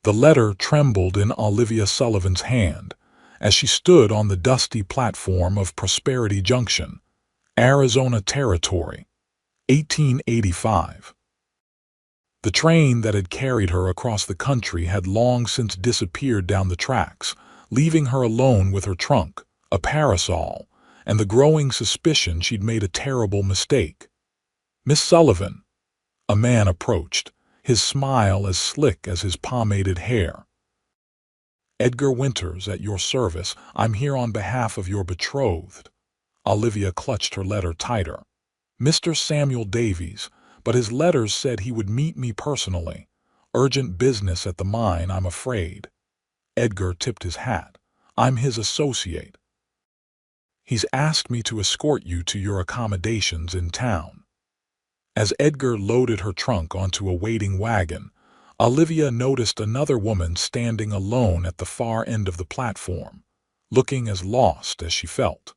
The letter trembled in Olivia Sullivan's hand as she stood on the dusty platform of Prosperity Junction, Arizona Territory, 1885. The train that had carried her across the country had long since disappeared down the tracks, leaving her alone with her trunk, a parasol, and the growing suspicion she'd made a terrible mistake. "Miss Sullivan," a man approached, his smile as slick as his pomaded hair. "Edgar Winters, at your service. I'm here on behalf of your betrothed." Olivia clutched her letter tighter. "Mr. Samuel Davies, but his letters said he would meet me personally. Urgent business at the mine, I'm afraid." Edgar tipped his hat. "I'm his associate. He's asked me to escort you to your accommodations in town." As Edgar loaded her trunk onto a waiting wagon, Olivia noticed another woman standing alone at the far end of the platform, looking as lost as she felt.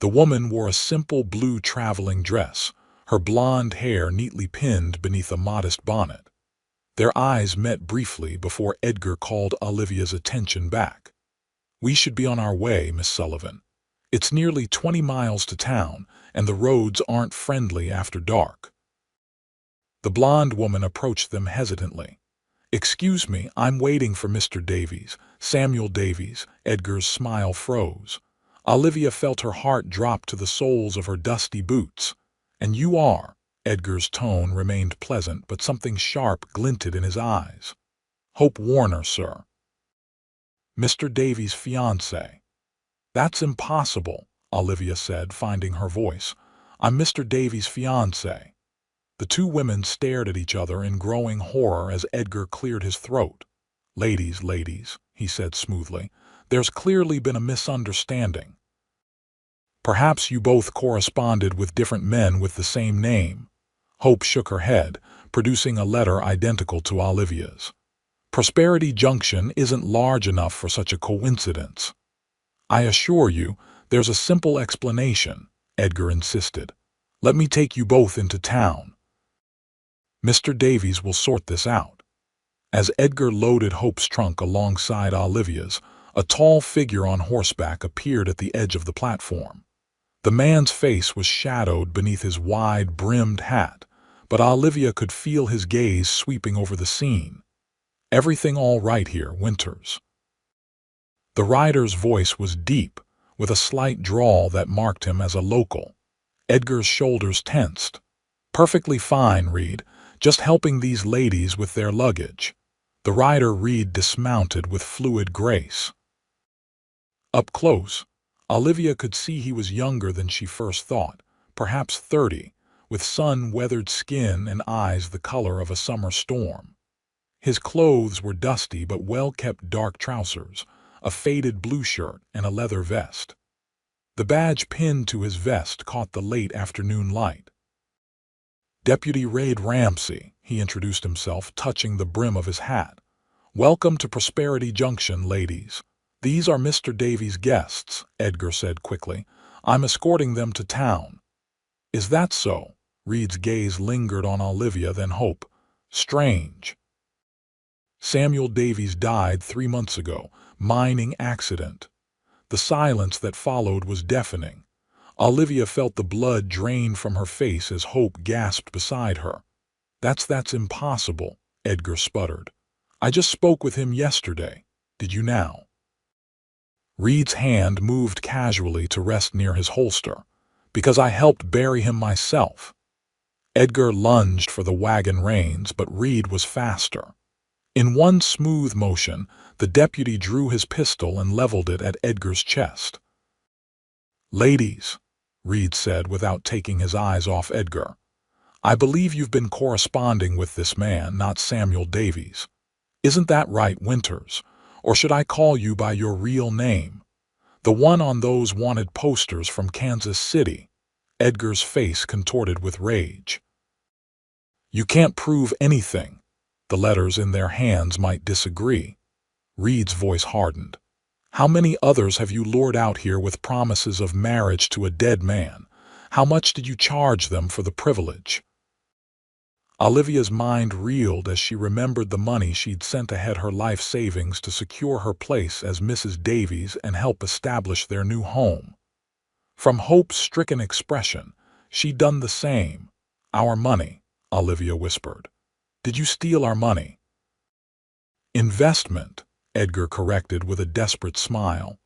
The woman wore a simple blue traveling dress, her blonde hair neatly pinned beneath a modest bonnet. Their eyes met briefly before Edgar called Olivia's attention back. "We should be on our way, Miss Sullivan. It's nearly 20 miles to town, and the roads aren't friendly after dark." The blonde woman approached them hesitantly. "Excuse me, I'm waiting for Mr. Davies, Samuel Davies." Edgar's smile froze. Olivia felt her heart drop to the soles of her dusty boots. "And you are?" Edgar's tone remained pleasant, but something sharp glinted in his eyes. "Hope Warner, sir." "Mr. Davies' fiancée." "That's impossible," Olivia said, finding her voice. "I'm Mr. Davies' fiancée." The two women stared at each other in growing horror as Edgar cleared his throat. Ladies, he said smoothly, "there's clearly been a misunderstanding. Perhaps you both corresponded with different men with the same name." Hope shook her head, producing a letter identical to Olivia's. "Prosperity Junction isn't large enough for such a coincidence." "I assure you, there's a simple explanation," Edgar insisted. "Let me take you both into town. Mr. Davies will sort this out." As Edgar loaded Hope's trunk alongside Olivia's, a tall figure on horseback appeared at the edge of the platform. The man's face was shadowed beneath his wide-brimmed hat, but Olivia could feel his gaze sweeping over the scene. "Everything all right here, Winters?" The rider's voice was deep, with a slight drawl that marked him as a local. Edgar's shoulders tensed. "Perfectly fine, Reed. Just helping these ladies with their luggage." The rider Reed dismounted with fluid grace. Up close, Olivia could see he was younger than she first thought, perhaps 30, with sun-weathered skin and eyes the color of a summer storm. His clothes were dusty but well-kept dark trousers, a faded blue shirt, and a leather vest. The badge pinned to his vest caught the late afternoon light. "Deputy Raid Ramsey," he introduced himself, touching the brim of his hat. "Welcome to Prosperity Junction, ladies. These are Mr. Davies' guests," Edgar said quickly. "I'm escorting them to town." "Is that so?" Reed's gaze lingered on Olivia, then Hope. "Strange." "Samuel Davies died 3 months ago. Mining accident." The silence that followed was deafening. Olivia felt the blood drain from her face as Hope gasped beside her. That's impossible," Edgar sputtered. "I just spoke with him yesterday. Did you now?" Reed's hand moved casually to rest near his holster. "Because I helped bury him myself." Edgar lunged for the wagon reins, but Reed was faster. In one smooth motion, the deputy drew his pistol and leveled it at Edgar's chest. "Ladies," Reed said without taking his eyes off Edgar, "I believe you've been corresponding with this man, not Samuel Davies. Isn't that right, Winters? Or should I call you by your real name? The one on those wanted posters from Kansas City." Edgar's face contorted with rage. "You can't prove anything. The letters in their hands might disagree." Reed's voice hardened. "How many others have you lured out here with promises of marriage to a dead man? How much did you charge them for the privilege?" Olivia's mind reeled as she remembered the money she'd sent ahead her life savings to secure her place as Mrs. Davies and help establish their new home. From Hope's stricken expression, she'd done the same. "Our money," Olivia whispered. "Did you steal our money?" "Investment," Edgar corrected with a desperate smile.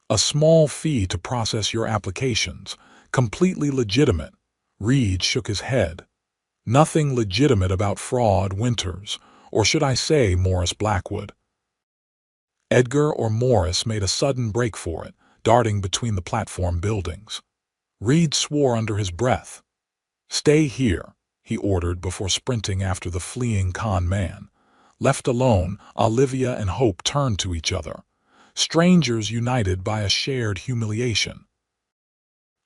"A small fee to process your applications. Completely legitimate." Reed shook his head. "Nothing legitimate about fraud, Winters, or should I say Morris Blackwood." Edgar or Morris made a sudden break for it, darting between the platform buildings. Reed swore under his breath. "Stay here," he ordered before sprinting after the fleeing con man. Left alone, Olivia and Hope turned to each other, strangers united by a shared humiliation.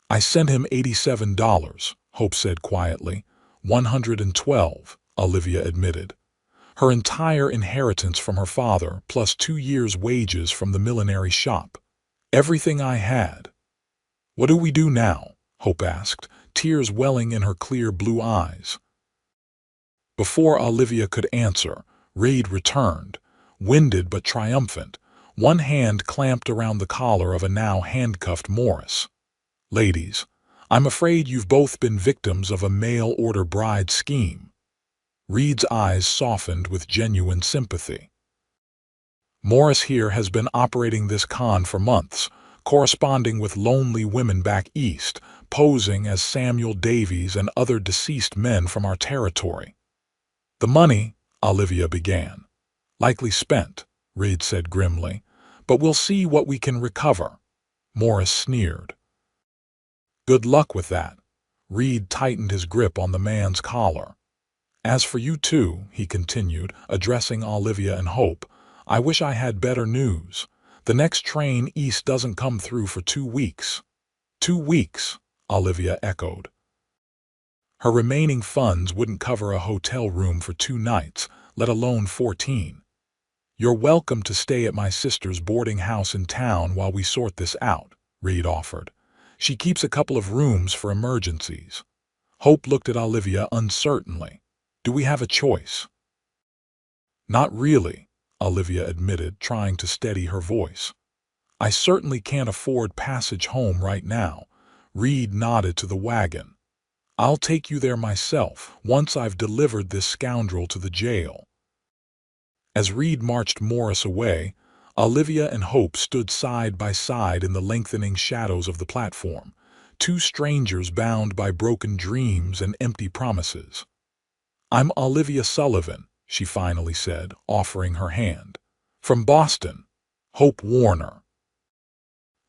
"I sent him $87, Hope said quietly. 112, Olivia admitted. Her entire inheritance from her father, plus 2 years' wages from the millinery shop. Everything I had." "What do we do now?" Hope asked, tears welling in her clear blue eyes. Before Olivia could answer, Reed returned, winded but triumphant, one hand clamped around the collar of a now handcuffed Morris. "Ladies, I'm afraid you've both been victims of a mail-order bride scheme." Reed's eyes softened with genuine sympathy. "Morris here has been operating this con for months, corresponding with lonely women back east, posing as Samuel Davies and other deceased men from our territory." "The money," Olivia began. "Likely spent," Reed said grimly, "but we'll see what we can recover." Morris sneered. "Good luck with that." Reed tightened his grip on the man's collar. "As for you two," he continued, addressing Olivia and Hope, "I wish I had better news. The next train east doesn't come through for 2 weeks. 2 weeks, Olivia echoed. Her remaining funds wouldn't cover a hotel room for 2 nights, let alone 14. "You're welcome to stay at my sister's boarding house in town while we sort this out," Reed offered. "She keeps a couple of rooms for emergencies." Hope looked at Olivia uncertainly. "Do we have a choice?" "Not really," Olivia admitted, trying to steady her voice. "I certainly can't afford passage home right now." Reed nodded to the wagon. "I'll take you there myself, once I've delivered this scoundrel to the jail." As Reed marched Morris away, Olivia and Hope stood side by side in the lengthening shadows of the platform, 2 strangers bound by broken dreams and empty promises. "I'm Olivia Sullivan," she finally said, offering her hand. "From Boston. Hope Warner."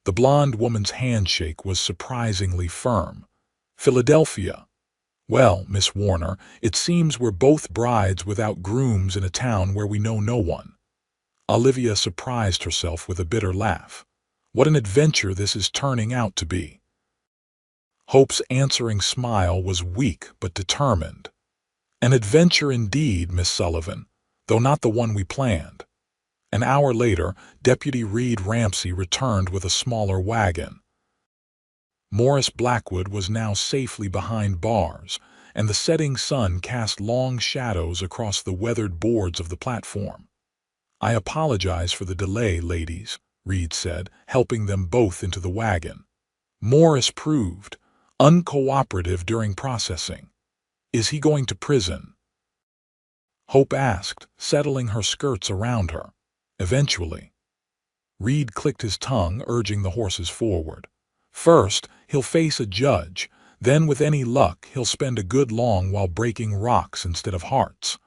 The blonde woman's handshake was surprisingly firm. "Philadelphia. Well, Miss Warner, it seems we're both brides without grooms in a town where we know no one." Olivia surprised herself with a bitter laugh. What an adventure this is turning out to be. Hope's answering smile was weak but determined. "An adventure indeed, Miss Sullivan, though not the one we planned." An hour later, Deputy Reed Ramsey returned with a smaller wagon. Morris Blackwood was now safely behind bars, and the setting sun cast long shadows across the weathered boards of the platform. "I apologize for the delay, ladies," Reed said, helping them both into the wagon. "Morris proved uncooperative during processing. Is he going to prison?" Hope asked, settling her skirts around her. "Eventually." Reed clicked his tongue, urging the horses forward. "First, he'll face a judge. Then, with any luck, he'll spend a good long while breaking rocks instead of hearts."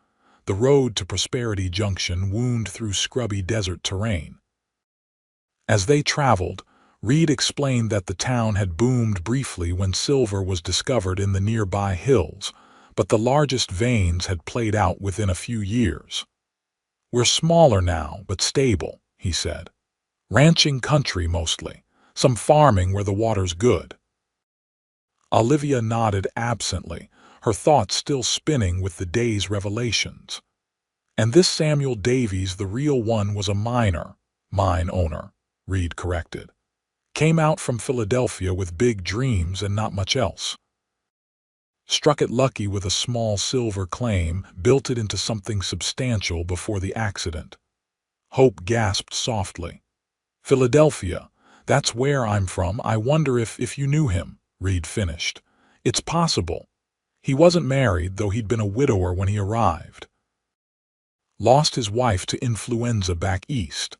The road to Prosperity Junction wound through scrubby desert terrain. As they traveled, Reed explained that the town had boomed briefly when silver was discovered in the nearby hills, but the largest veins had played out within a few years. "We're smaller now, but stable," he said. "Ranching country mostly, some farming where the water's good." Olivia nodded absently, her thoughts still spinning with the day's revelations. "And this Samuel Davies, the real one, was a mine owner," Reed corrected. "Came out from Philadelphia with big dreams and not much else." Struck it lucky with a small silver claim, built it into something substantial before the accident. Hope gasped softly. Philadelphia. That's where I'm from. I wonder if you knew him, Reed finished. It's possible. He wasn't married, though he'd been a widower when he arrived. Lost his wife to influenza back east.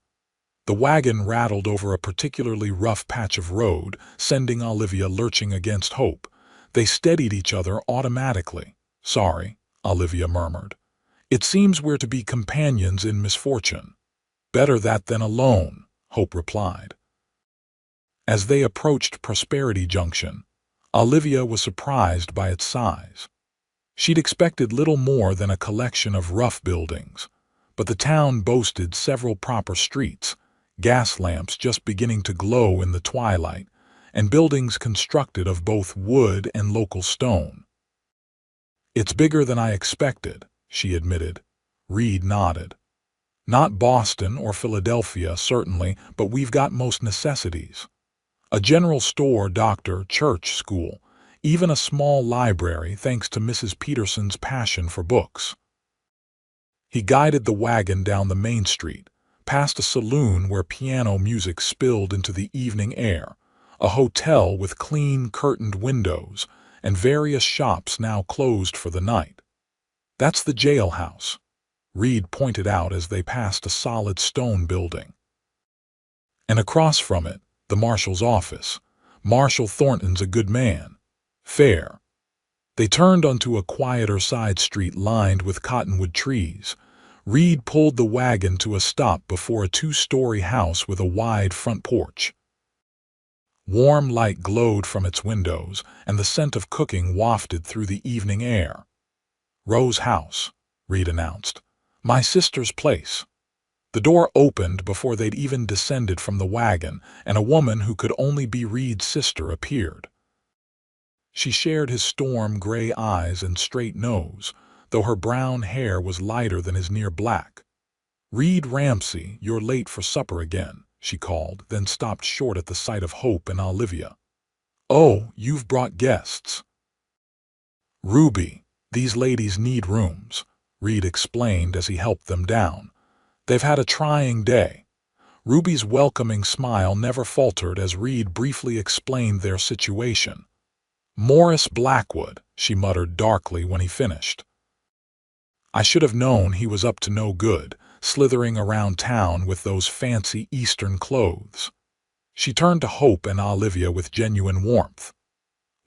The wagon rattled over a particularly rough patch of road, sending Olivia lurching against Hope. They steadied each other automatically. Sorry, Olivia murmured. It seems we're to be companions in misfortune. Better that than alone, Hope replied. As they approached Prosperity Junction, Olivia was surprised by its size. She'd expected little more than a collection of rough buildings, but the town boasted several proper streets, gas lamps just beginning to glow in the twilight, and buildings constructed of both wood and local stone. It's bigger than I expected, she admitted. Reed nodded. Not Boston or Philadelphia, certainly, but we've got most necessities. A general store, doctor, church, school, even a small library thanks to Mrs. Peterson's passion for books. He guided the wagon down the main street, past a saloon where piano music spilled into the evening air, a hotel with clean, curtained windows, and various shops now closed for the night. That's the jailhouse, Reed pointed out as they passed a solid stone building. And across from it, the marshal's office. Marshal Thornton's a good man. Fair. They turned onto a quieter side street lined with cottonwood trees. Reed pulled the wagon to a stop before a two-story house with a wide front porch. Warm light glowed from its windows, and the scent of cooking wafted through the evening air. Rose's house, Reed announced. My sister's place. The door opened before they'd even descended from the wagon, and a woman who could only be Reed's sister appeared. She shared his storm-gray eyes and straight nose, though her brown hair was lighter than his near black. Reed Ramsey, you're late for supper again, she called, then stopped short at the sight of Hope and Olivia. Oh, you've brought guests. Ruby, these ladies need rooms, Reed explained as he helped them down. They've had a trying day. Ruby's welcoming smile never faltered as Reed briefly explained their situation. Morris Blackwood, she muttered darkly when he finished. I should have known he was up to no good, slithering around town with those fancy Eastern clothes. She turned to Hope and Olivia with genuine warmth.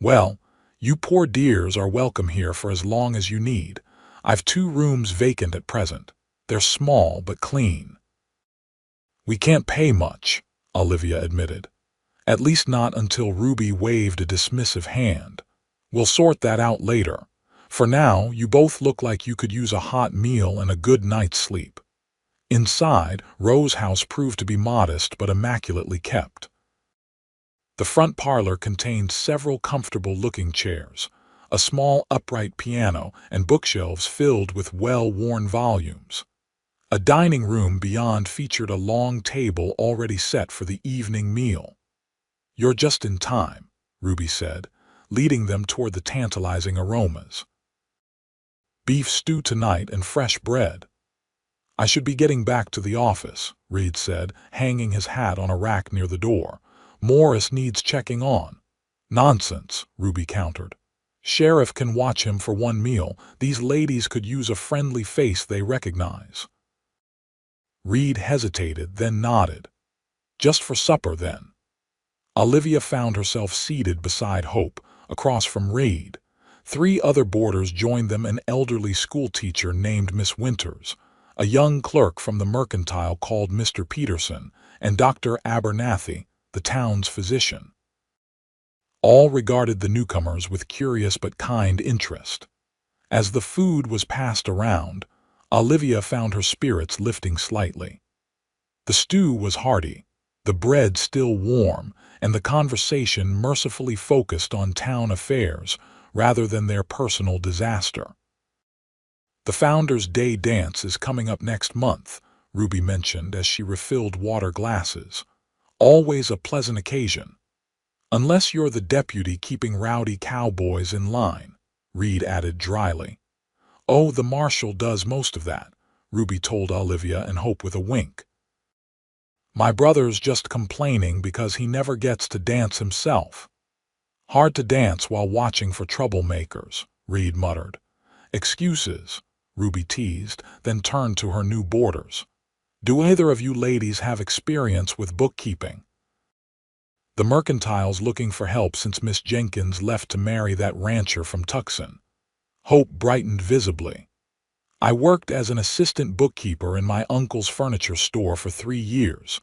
Well, you poor dears are welcome here for as long as you need. I've 2 rooms vacant at present. They're small but clean. We can't pay much, Olivia admitted. At least not until Ruby waved a dismissive hand. We'll sort that out later. For now, you both look like you could use a hot meal and a good night's sleep. Inside, Rose's house proved to be modest but immaculately kept. The front parlor contained several comfortable-looking chairs, a small upright piano, and bookshelves filled with well-worn volumes. A dining room beyond featured a long table already set for the evening meal. You're just in time, Ruby said, leading them toward the tantalizing aromas. Beef stew tonight and fresh bread. I should be getting back to the office, Reed said, hanging his hat on a rack near the door. Morris needs checking on. Nonsense, Ruby countered. Sheriff can watch him for one meal. These ladies could use a friendly face they recognize. Reed hesitated, then nodded. Just for supper, then. Olivia found herself seated beside Hope, across from Reed. 3 other boarders joined them, an elderly schoolteacher named Miss Winters, a young clerk from the mercantile called Mr. Peterson, and Dr. Abernathy, the town's physician. All regarded the newcomers with curious but kind interest. As the food was passed around, Olivia found her spirits lifting slightly. The stew was hearty, the bread still warm, and the conversation mercifully focused on town affairs rather than their personal disaster. The Founders' Day dance is coming up next month, Ruby mentioned as she refilled water glasses. Always a pleasant occasion. Unless you're the deputy keeping rowdy cowboys in line, Reed added dryly. Oh, the marshal does most of that, Ruby told Olivia and Hope with a wink. My brother's just complaining because he never gets to dance himself. Hard to dance while watching for troublemakers, Reed muttered. Excuses, Ruby teased, then turned to her new boarders. Do either of you ladies have experience with bookkeeping? The mercantile's looking for help since Miss Jenkins left to marry that rancher from Tucson. Hope brightened visibly. I worked as an assistant bookkeeper in my uncle's furniture store for 3 years.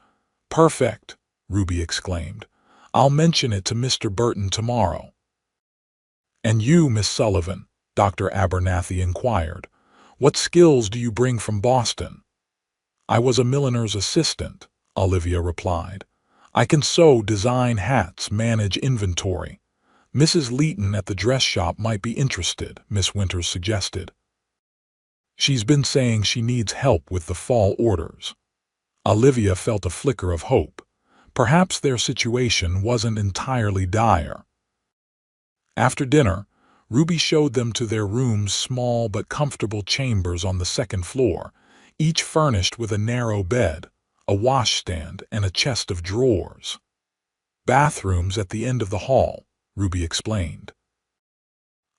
Perfect, Ruby exclaimed. I'll mention it to Mr. Burton tomorrow. And you, Miss Sullivan, Dr. Abernathy inquired, what skills do you bring from Boston? I was a milliner's assistant, Olivia replied. I can sew, design hats, manage inventory. Mrs. Leeton at the dress shop might be interested, Miss Winters suggested. She's been saying she needs help with the fall orders. Olivia felt a flicker of hope. Perhaps their situation wasn't entirely dire. After dinner, Ruby showed them to their rooms, small but comfortable chambers on the second floor, each furnished with a narrow bed, a washstand, and a chest of drawers. Bathrooms at the end of the hall, Ruby explained.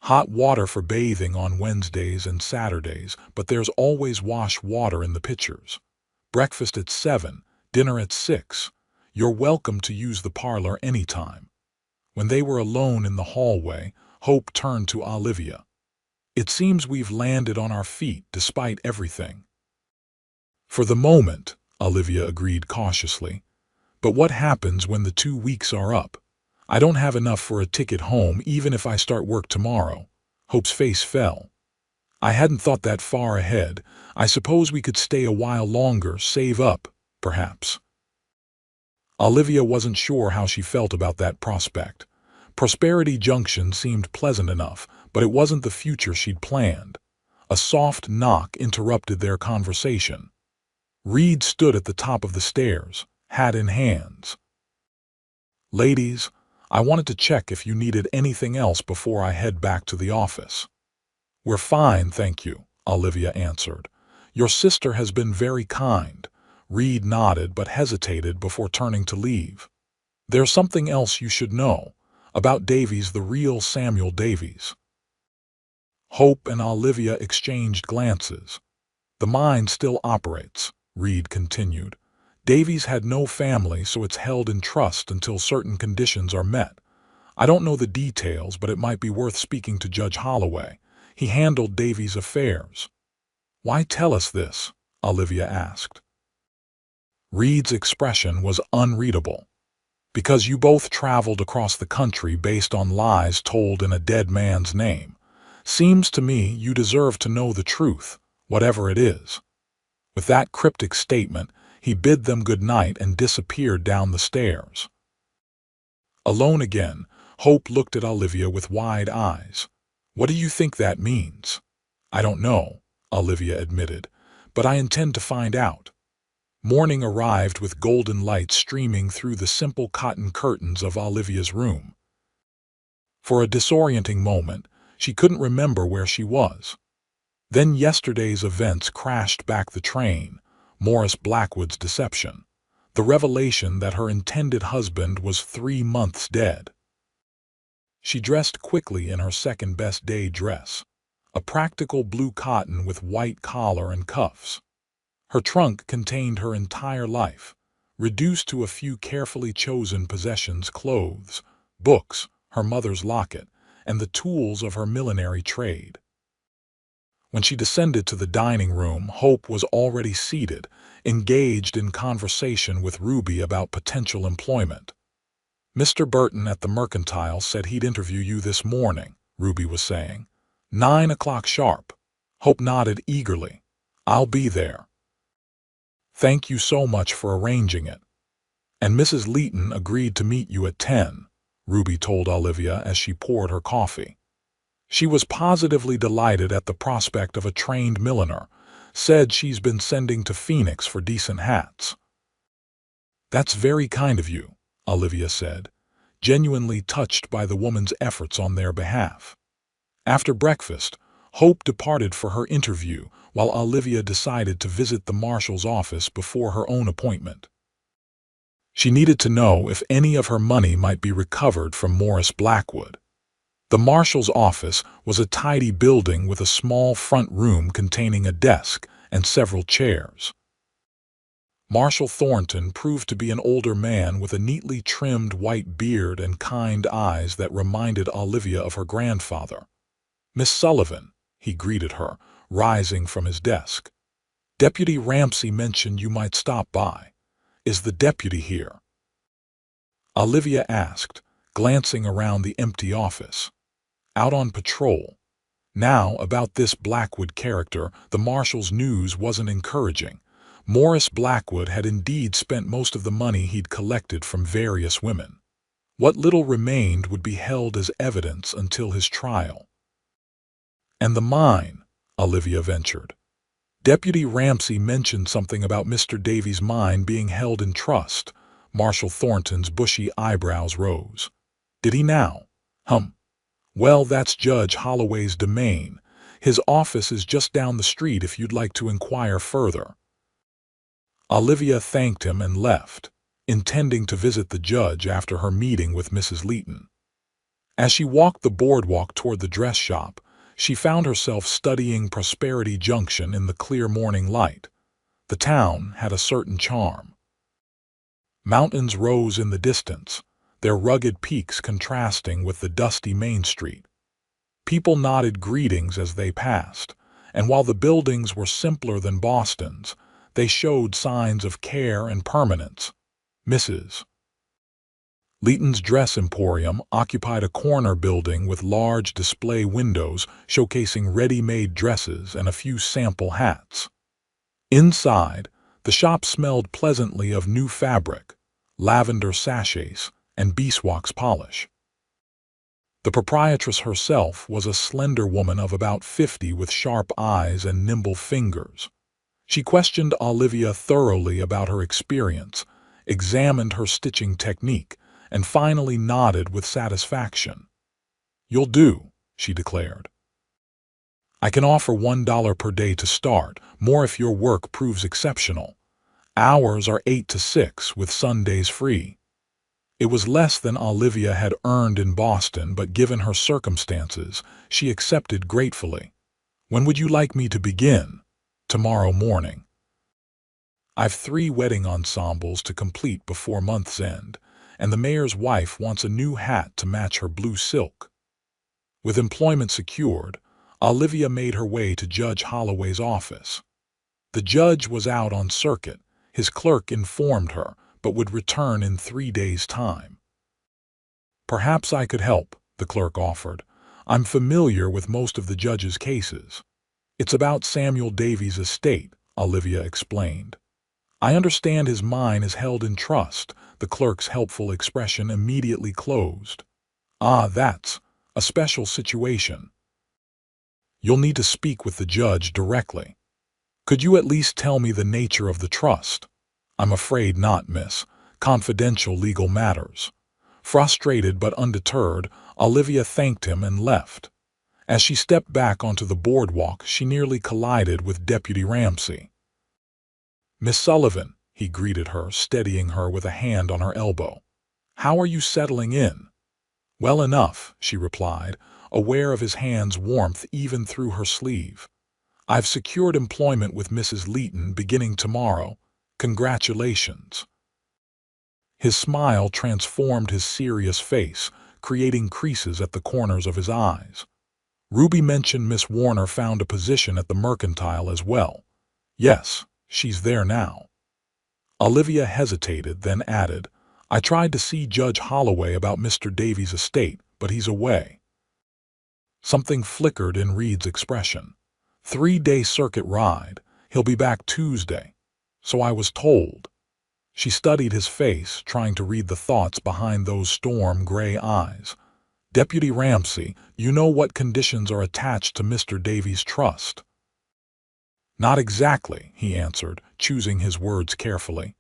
Hot water for bathing on Wednesdays and Saturdays, but there's always wash water in the pitchers. Breakfast at 7, dinner at 6. You're welcome to use the parlor anytime. When they were alone in the hallway, Hope turned to Olivia. It seems we've landed on our feet despite everything. For the moment, Olivia agreed cautiously. But what happens when the 2 weeks are up? I don't have enough for a ticket home even if I start work tomorrow. Hope's face fell. I hadn't thought that far ahead. I suppose we could stay a while longer, save up, perhaps. Olivia wasn't sure how she felt about that prospect. Prosperity Junction seemed pleasant enough, but it wasn't the future she'd planned. A soft knock interrupted their conversation. Reed stood at the top of the stairs, hat in hands. Ladies, I wanted to check if you needed anything else before I head back to the office. We're fine, thank you, Olivia answered. Your sister has been very kind. Reed nodded but hesitated before turning to leave. There's something else you should know, about Davies, the real Samuel Davies. Hope and Olivia exchanged glances. The mind still operates, Reed continued. Davies had no family, so it's held in trust until certain conditions are met. I don't know the details, but it might be worth speaking to Judge Holloway. He handled Davies' affairs. Why tell us this? Olivia asked. Reed's expression was unreadable. Because you both traveled across the country based on lies told in a dead man's name. Seems to me you deserve to know the truth, whatever it is. With that cryptic statement, he bid them good night and disappeared down the stairs. Alone again, Hope looked at Olivia with wide eyes. What do you think that means? I don't know, Olivia admitted, but I intend to find out. Morning arrived with golden light streaming through the simple cotton curtains of Olivia's room. For a disorienting moment, she couldn't remember where she was. Then yesterday's events crashed back the train, Morris Blackwood's deception, the revelation that her intended husband was 3 months dead. She dressed quickly in her second-best day dress, a practical blue cotton with white collar and cuffs. Her trunk contained her entire life, reduced to a few carefully chosen possessions: clothes, books, her mother's locket, and the tools of her millinery trade. When she descended to the dining room, Hope was already seated, engaged in conversation with Ruby about potential employment. Mr. Burton at the Mercantile said he'd interview you this morning, Ruby was saying. 9 o'clock sharp. Hope nodded eagerly. I'll be there. Thank you so much for arranging it. And Mrs. Leeton agreed to meet you at 10, Ruby told Olivia as she poured her coffee. She was positively delighted at the prospect of a trained milliner, said she's been sending to Phoenix for decent hats. That's very kind of you, Olivia said, genuinely touched by the woman's efforts on their behalf. After breakfast, Hope departed for her interview, while Olivia decided to visit the marshal's office before her own appointment. She needed to know if any of her money might be recovered from Morris Blackwood. The marshal's office was a tidy building with a small front room containing a desk and several chairs. Marshal Thornton proved to be an older man with a neatly trimmed white beard and kind eyes that reminded Olivia of her grandfather. "Miss Sullivan," he greeted her, rising from his desk. "Deputy Ramsey mentioned you might stop by. Is the deputy here?" Olivia asked, glancing around the empty office. "Out on patrol." Now, about this Blackwood character, the marshal's news wasn't encouraging. Morris Blackwood had indeed spent most of the money he'd collected from various women. What little remained would be held as evidence until his trial. "And the mine," Olivia ventured. "Deputy Ramsey mentioned something about Mr. Davies' mine being held in trust." Marshal Thornton's bushy eyebrows rose. "Did he now?" "Well, that's Judge Holloway's domain. His office is just down the street if you'd like to inquire further." Olivia thanked him and left, intending to visit the judge after her meeting with Mrs. Leeton. As she walked the boardwalk toward the dress shop, she found herself studying Prosperity Junction in the clear morning light. The town had a certain charm. Mountains rose in the distance, their rugged peaks contrasting with the dusty Main Street. People nodded greetings as they passed, and while the buildings were simpler than Boston's, they showed signs of care and permanence. Mrs. Leeton's Dress Emporium occupied a corner building with large display windows showcasing ready-made dresses and a few sample hats. Inside, the shop smelled pleasantly of new fabric, lavender sachets, and beeswax polish. The proprietress herself was a slender woman of about 50 with sharp eyes and nimble fingers. She questioned Olivia thoroughly about her experience, examined her stitching technique, and finally nodded with satisfaction. "You'll do," she declared. "I can offer $1 per day to start, more if your work proves exceptional. Hours are 8 to 6 with Sundays free." It was less than Olivia had earned in Boston, but given her circumstances, she accepted gratefully. "When would you like me to begin?" "Tomorrow morning. I've 3 wedding ensembles to complete before month's end, and the mayor's wife wants a new hat to match her blue silk." With employment secured, Olivia made her way to Judge Holloway's office. The judge was out on circuit, his clerk informed her, but would return in 3 days' time. "Perhaps I could help," the clerk offered. "I'm familiar with most of the judge's cases." "It's about Samuel Davies' estate," Olivia explained. "I understand his mine is held in trust." The clerk's helpful expression immediately closed. "Ah, that's a special situation. You'll need to speak with the judge directly." "Could you at least tell me the nature of the trust?" "I'm afraid not, miss. Confidential legal matters." Frustrated but undeterred, Olivia thanked him and left. As she stepped back onto the boardwalk, she nearly collided with Deputy Ramsey. "Miss Sullivan," he greeted her, steadying her with a hand on her elbow. "How are you settling in?" "Well enough," she replied, aware of his hand's warmth even through her sleeve. "I've secured employment with Mrs. Leeton beginning tomorrow. Congratulations." His smile transformed his serious face, creating creases at the corners of his eyes. "Ruby mentioned Miss Warner found a position at the Mercantile as well." "Yes, she's there now." Olivia hesitated, then added, "I tried to see Judge Holloway about Mr. Davies' estate, but he's away." Something flickered in Reed's expression. 3-day circuit ride. He'll be back Tuesday. So I was told. She studied his face, trying to read the thoughts behind those storm-gray eyes. "Deputy Ramsey, you know what conditions are attached to Mr. Davies' trust?" "Not exactly," he answered, choosing his words carefully.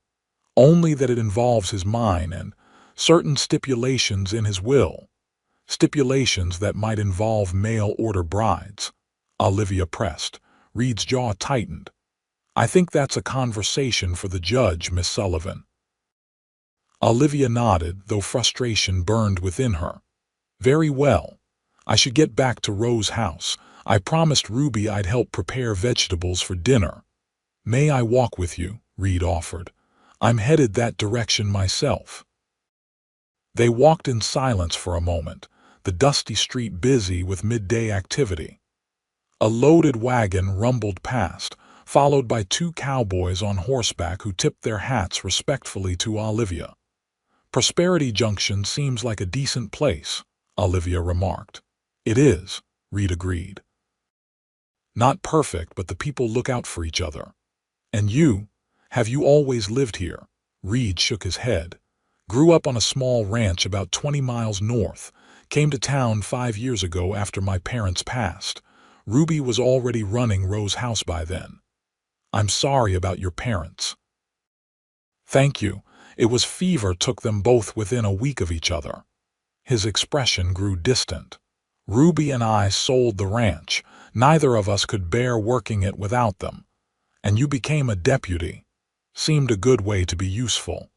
"Only that it involves his mine and certain stipulations in his will." Stipulations that might involve mail-order brides. Olivia pressed. Reed's jaw tightened. I think that's a conversation for the judge, Miss Sullivan. Olivia nodded, though frustration burned within her. Very well. I should get back to Rose's house. I promised Ruby I'd help prepare vegetables for dinner. May I walk with you? Reed offered. I'm headed that direction myself. They walked in silence for a moment, the dusty street busy with midday activity. A loaded wagon rumbled past, followed by two cowboys on horseback who tipped their hats respectfully to Olivia. Prosperity Junction seems like a decent place, Olivia remarked. It is, Reed agreed. Not perfect, but the people look out for each other. And you? Have you always lived here? Reed shook his head. Grew up on a small ranch about 20 miles north. Came to town 5 years ago after my parents passed. Ruby was already running Rose's house by then. I'm sorry about your parents. Thank you. It was fever took them both within a week of each other. His expression grew distant. Ruby and I sold the ranch. Neither of us could bear working it without them. And you became a deputy. Seemed a good way to be useful.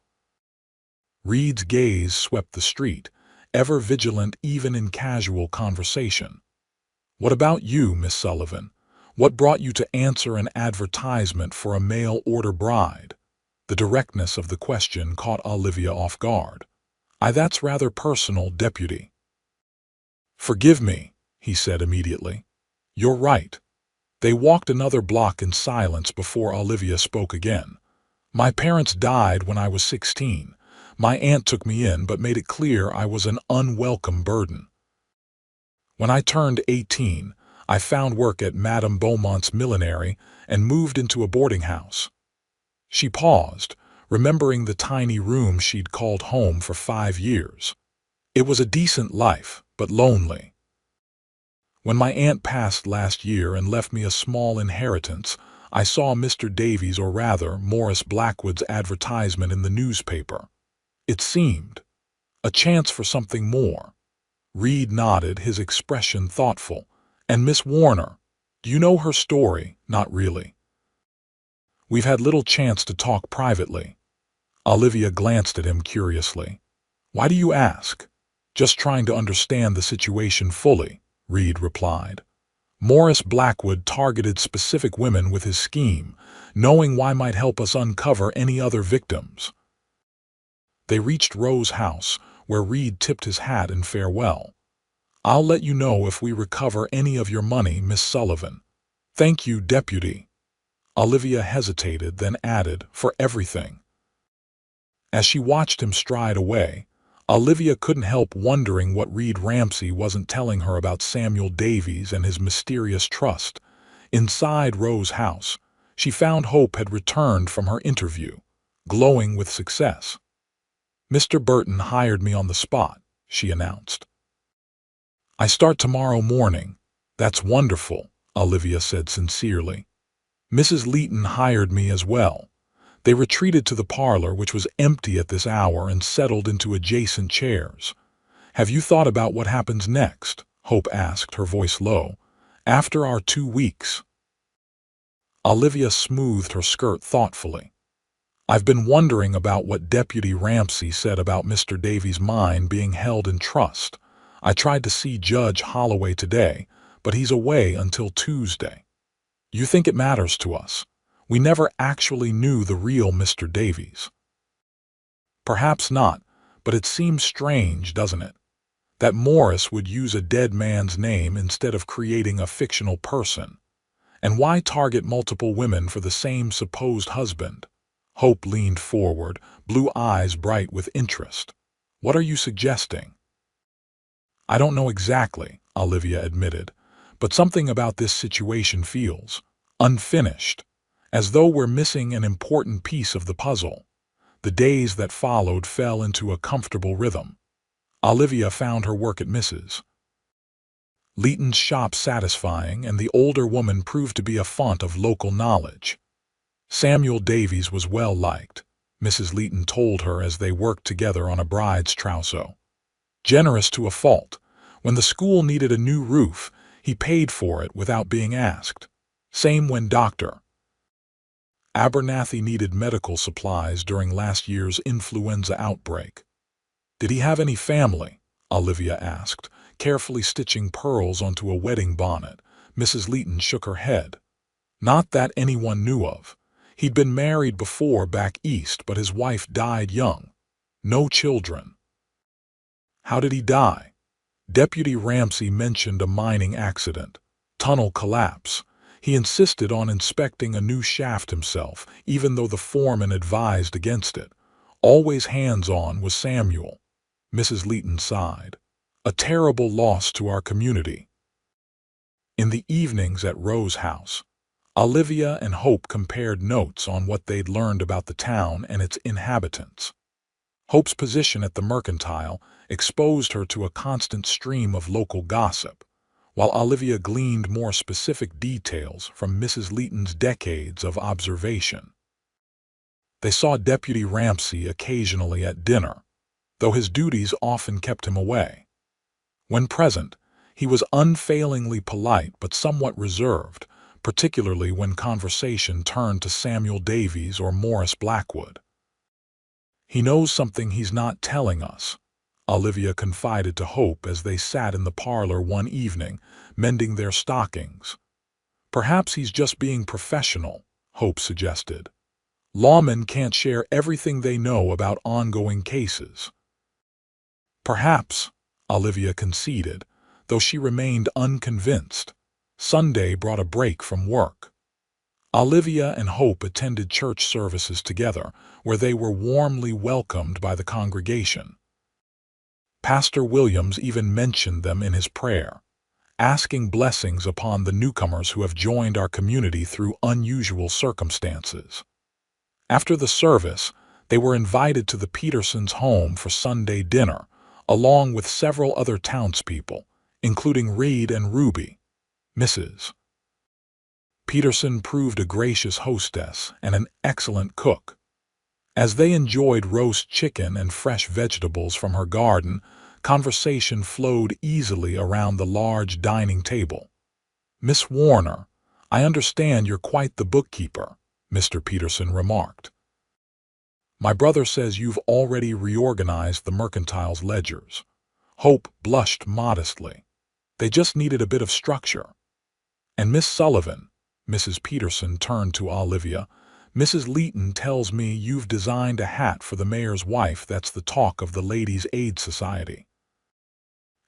Reed's gaze swept the street, ever vigilant even in casual conversation. What about you, Miss Sullivan? What brought you to answer an advertisement for a mail-order bride? The directness of the question caught Olivia off guard. That's rather personal, deputy. Forgive me, he said immediately. You're right. They walked another block in silence before Olivia spoke again. My parents died when I was 16. My aunt took me in but made it clear I was an unwelcome burden. When I turned 18, I found work at Madame Beaumont's millinery and moved into a boarding house. She paused, remembering the tiny room she'd called home for 5 years. It was a decent life, but lonely. When my aunt passed last year and left me a small inheritance, I saw Mr. Davies, or rather Morris Blackwood's advertisement in the newspaper. It seemed a chance for something more. Reed nodded, his expression thoughtful. And Miss Warner, do you know her story? Not really. We've had little chance to talk privately. Olivia glanced at him curiously. Why do you ask? Just trying to understand the situation fully, Reed replied. Morris Blackwood targeted specific women with his scheme, knowing why might help us uncover any other victims. They reached Rose's house, where Reed tipped his hat in farewell. I'll let you know if we recover any of your money, Miss Sullivan. Thank you, deputy. Olivia hesitated, then added, for everything. As she watched him stride away, Olivia couldn't help wondering what Reed Ramsey wasn't telling her about Samuel Davies and his mysterious trust. Inside Rose's house, she found Hope had returned from her interview, glowing with success. Mr. Burton hired me on the spot, she announced. I start tomorrow morning. That's wonderful, Olivia said sincerely. Mrs. Leeton hired me as well. They retreated to the parlor, which was empty at this hour, and settled into adjacent chairs. Have you thought about what happens next? Hope asked, her voice low. After our 2 weeks. Olivia smoothed her skirt thoughtfully. I've been wondering about what Deputy Ramsey said about Mr. Davies' mine being held in trust. I tried to see Judge Holloway today, but he's away until Tuesday. You think it matters to us? We never actually knew the real Mr. Davies. Perhaps not, but it seems strange, doesn't it? That Morris would use a dead man's name instead of creating a fictional person. And why target multiple women for the same supposed husband? Hope leaned forward, blue eyes bright with interest. What are you suggesting? I don't know exactly, Olivia admitted, but something about this situation feels unfinished, as though we're missing an important piece of the puzzle. The days that followed fell into a comfortable rhythm. Olivia found her work at Mrs. Leeton's shop satisfying, and the older woman proved to be a font of local knowledge. Samuel Davies was well liked, Mrs. Leeton told her as they worked together on a bride's trousseau. Generous to a fault, When the school needed a new roof, he paid for it without being asked. Same when Dr. Abernathy needed medical supplies during last year's influenza outbreak. Did he have any family? Olivia asked, carefully stitching pearls onto a wedding bonnet. Mrs. Leeton shook her head. Not that anyone knew of. He'd been married before back east, but his wife died young. No children. How did he die? Deputy Ramsey mentioned a mining accident. Tunnel collapse. He insisted on inspecting a new shaft himself, even though the foreman advised against it. Always hands-on was Samuel. Mrs. Leeton sighed. A terrible loss to our community. In the evenings at Rose's house, Olivia and Hope compared notes on what they'd learned about the town and its inhabitants. Hope's position at the Mercantile exposed her to a constant stream of local gossip, while Olivia gleaned more specific details from Mrs. Leeton's decades of observation. They saw Deputy Ramsey occasionally at dinner, though his duties often kept him away. When present, he was unfailingly polite but somewhat reserved, particularly when conversation turned to Samuel Davies or Morris Blackwood. "He knows something he's not telling us," Olivia confided to Hope as they sat in the parlor one evening, mending their stockings. "Perhaps he's just being professional," Hope suggested. "Lawmen can't share everything they know about ongoing cases." "Perhaps," Olivia conceded, though she remained unconvinced. Sunday brought a break from work. Olivia and Hope attended church services together, where they were warmly welcomed by the congregation. Pastor Williams even mentioned them in his prayer, asking blessings upon the newcomers who have joined our community through unusual circumstances. After the service, they were invited to the Petersons' home for Sunday dinner, along with several other townspeople, including Reed and Ruby. Mrs. Peterson proved a gracious hostess and an excellent cook. As they enjoyed roast chicken and fresh vegetables from her garden, conversation flowed easily around the large dining table. "Miss Warner, I understand you're quite the bookkeeper," Mr. Peterson remarked. "My brother says you've already reorganized the Mercantile's ledgers." Hope blushed modestly. "They just needed a bit of structure." "And Miss Sullivan," Mrs. Peterson turned to Olivia, "Mrs. Leeton tells me you've designed a hat for the mayor's wife that's the talk of the Ladies' Aid Society."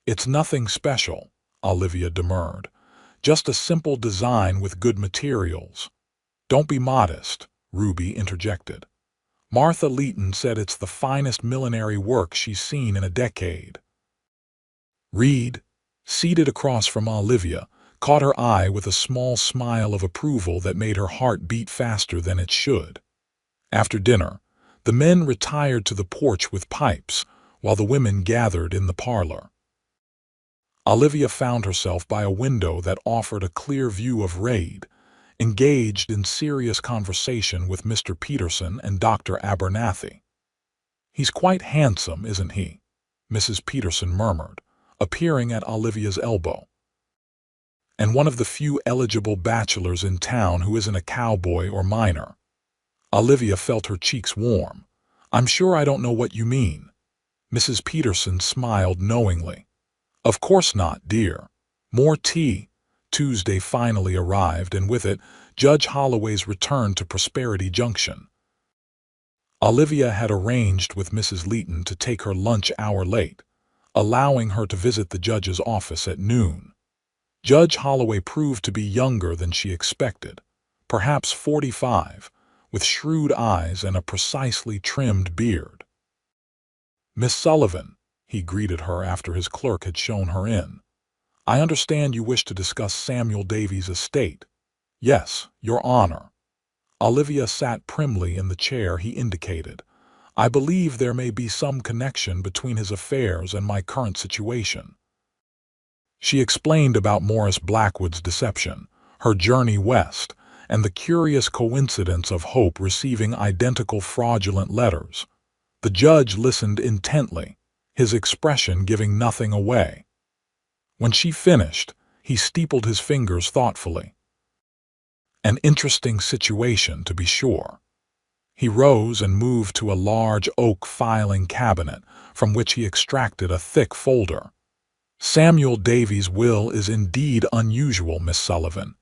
"It's nothing special," Olivia demurred. "Just a simple design with good materials." "Don't be modest," Ruby interjected. "Martha Leeton said it's the finest millinery work she's seen in a decade." Reed, seated across from Olivia, caught her eye with a small smile of approval that made her heart beat faster than it should. After dinner, the men retired to the porch with pipes, while the women gathered in the parlor. Olivia found herself by a window that offered a clear view of Reed, engaged in serious conversation with Mr. Peterson and Dr. Abernathy. "He's quite handsome, isn't he?" Mrs. Peterson murmured, appearing at Olivia's elbow. "And one of the few eligible bachelors in town who isn't a cowboy or miner." Olivia felt her cheeks warm. "I'm sure I don't know what you mean." Mrs. Peterson smiled knowingly. "Of course not, dear. More tea." Tuesday finally arrived, and with it, Judge Holloway's return to Prosperity Junction. Olivia had arranged with Mrs. Leeton to take her lunch hour late, allowing her to visit the judge's office at noon. Judge Holloway proved to be younger than she expected, perhaps 45, with shrewd eyes and a precisely trimmed beard. "Miss Sullivan," he greeted her after his clerk had shown her in. "I understand you wish to discuss Samuel Davies' estate." "Yes, Your Honor." Olivia sat primly in the chair he indicated. "I believe there may be some connection between his affairs and my current situation." She explained about Morris Blackwood's deception, her journey west, and the curious coincidence of Hope receiving identical fraudulent letters. The judge listened intently, his expression giving nothing away. When she finished, he steepled his fingers thoughtfully. An interesting situation, to be sure. He rose and moved to a large oak filing cabinet, from which he extracted a thick folder. Samuel Davies' will is indeed unusual, Miss Sullivan.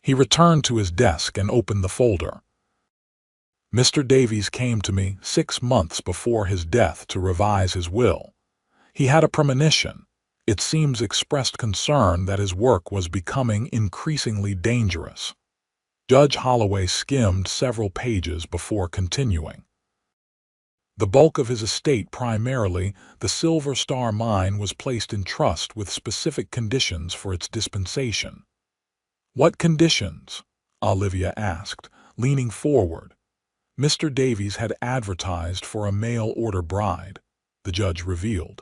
He returned to his desk and opened the folder. Mr. Davies came to me 6 months before his death to revise his will. He had a premonition. It seems expressed concern that his work was becoming increasingly dangerous. Judge Holloway skimmed several pages before continuing. The bulk of his estate, primarily the Silver Star Mine, was placed in trust with specific conditions for its dispensation. What conditions? Olivia asked, leaning forward. Mr. Davies had advertised for a mail-order bride, the judge revealed,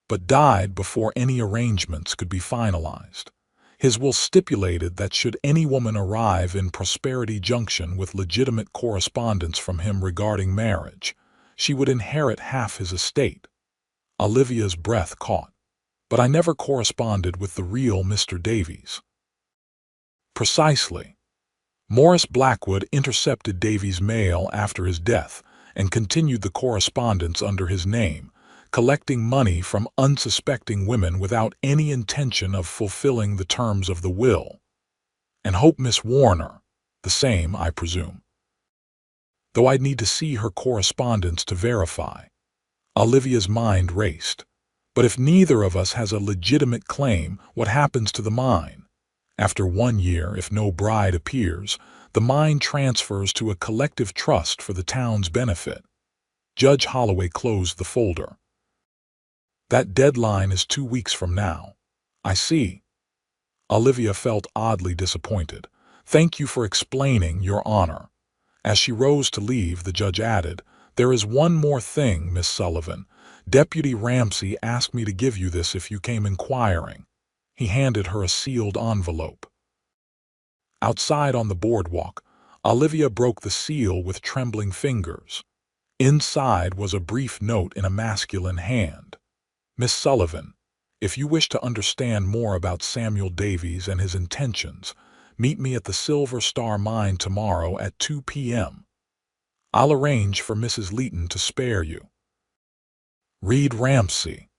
but died before any arrangements could be finalized. His will stipulated that should any woman arrive in Prosperity Junction with legitimate correspondence from him regarding marriage, she would inherit half his estate. Olivia's breath caught. But I never corresponded with the real Mr. Davies. Precisely. Morris Blackwood intercepted Davies' mail after his death and continued the correspondence under his name, collecting money from unsuspecting women without any intention of fulfilling the terms of the will. And Hope Miss Warner, the same, I presume. Though I'd need to see her correspondence to verify. Olivia's mind raced. But if neither of us has a legitimate claim, what happens to the mine? After 1 year, if no bride appears, the mine transfers to a collective trust for the town's benefit. Judge Holloway closed the folder. That deadline is 2 weeks from now. I see. Olivia felt oddly disappointed. Thank you for explaining, Your Honor. As she rose to leave, the judge added, There is one more thing, Miss Sullivan. Deputy Ramsey asked me to give you this if you came inquiring. He handed her a sealed envelope. Outside on the boardwalk, Olivia broke the seal with trembling fingers. Inside was a brief note in a masculine hand. Miss Sullivan, if you wish to understand more about Samuel Davies and his intentions, meet me at the Silver Star Mine tomorrow at 2 p.m. I'll arrange for Mrs. Leeton to spare you. Reed Ramsey.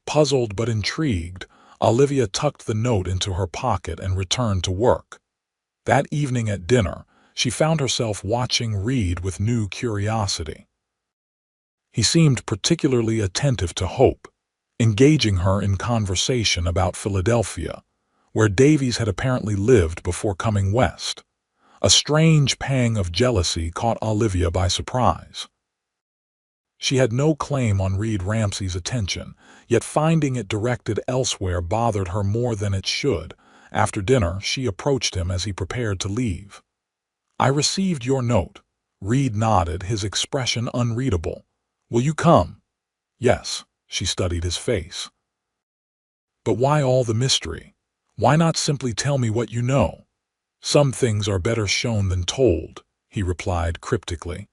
Puzzled but intrigued, Olivia tucked the note into her pocket and returned to work. That evening at dinner, she found herself watching Reed with new curiosity. He seemed particularly attentive to Hope, engaging her in conversation about Philadelphia, where Davies had apparently lived before coming west. A strange pang of jealousy caught Olivia by surprise. She had no claim on Reed Ramsey's attention, yet finding it directed elsewhere bothered her more than it should. After dinner, she approached him as he prepared to leave. I received your note. Reed nodded, his expression unreadable. Will you come? Yes. She studied his face. But why all the mystery? Why not simply tell me what you know? Some things are better shown than told, he replied cryptically.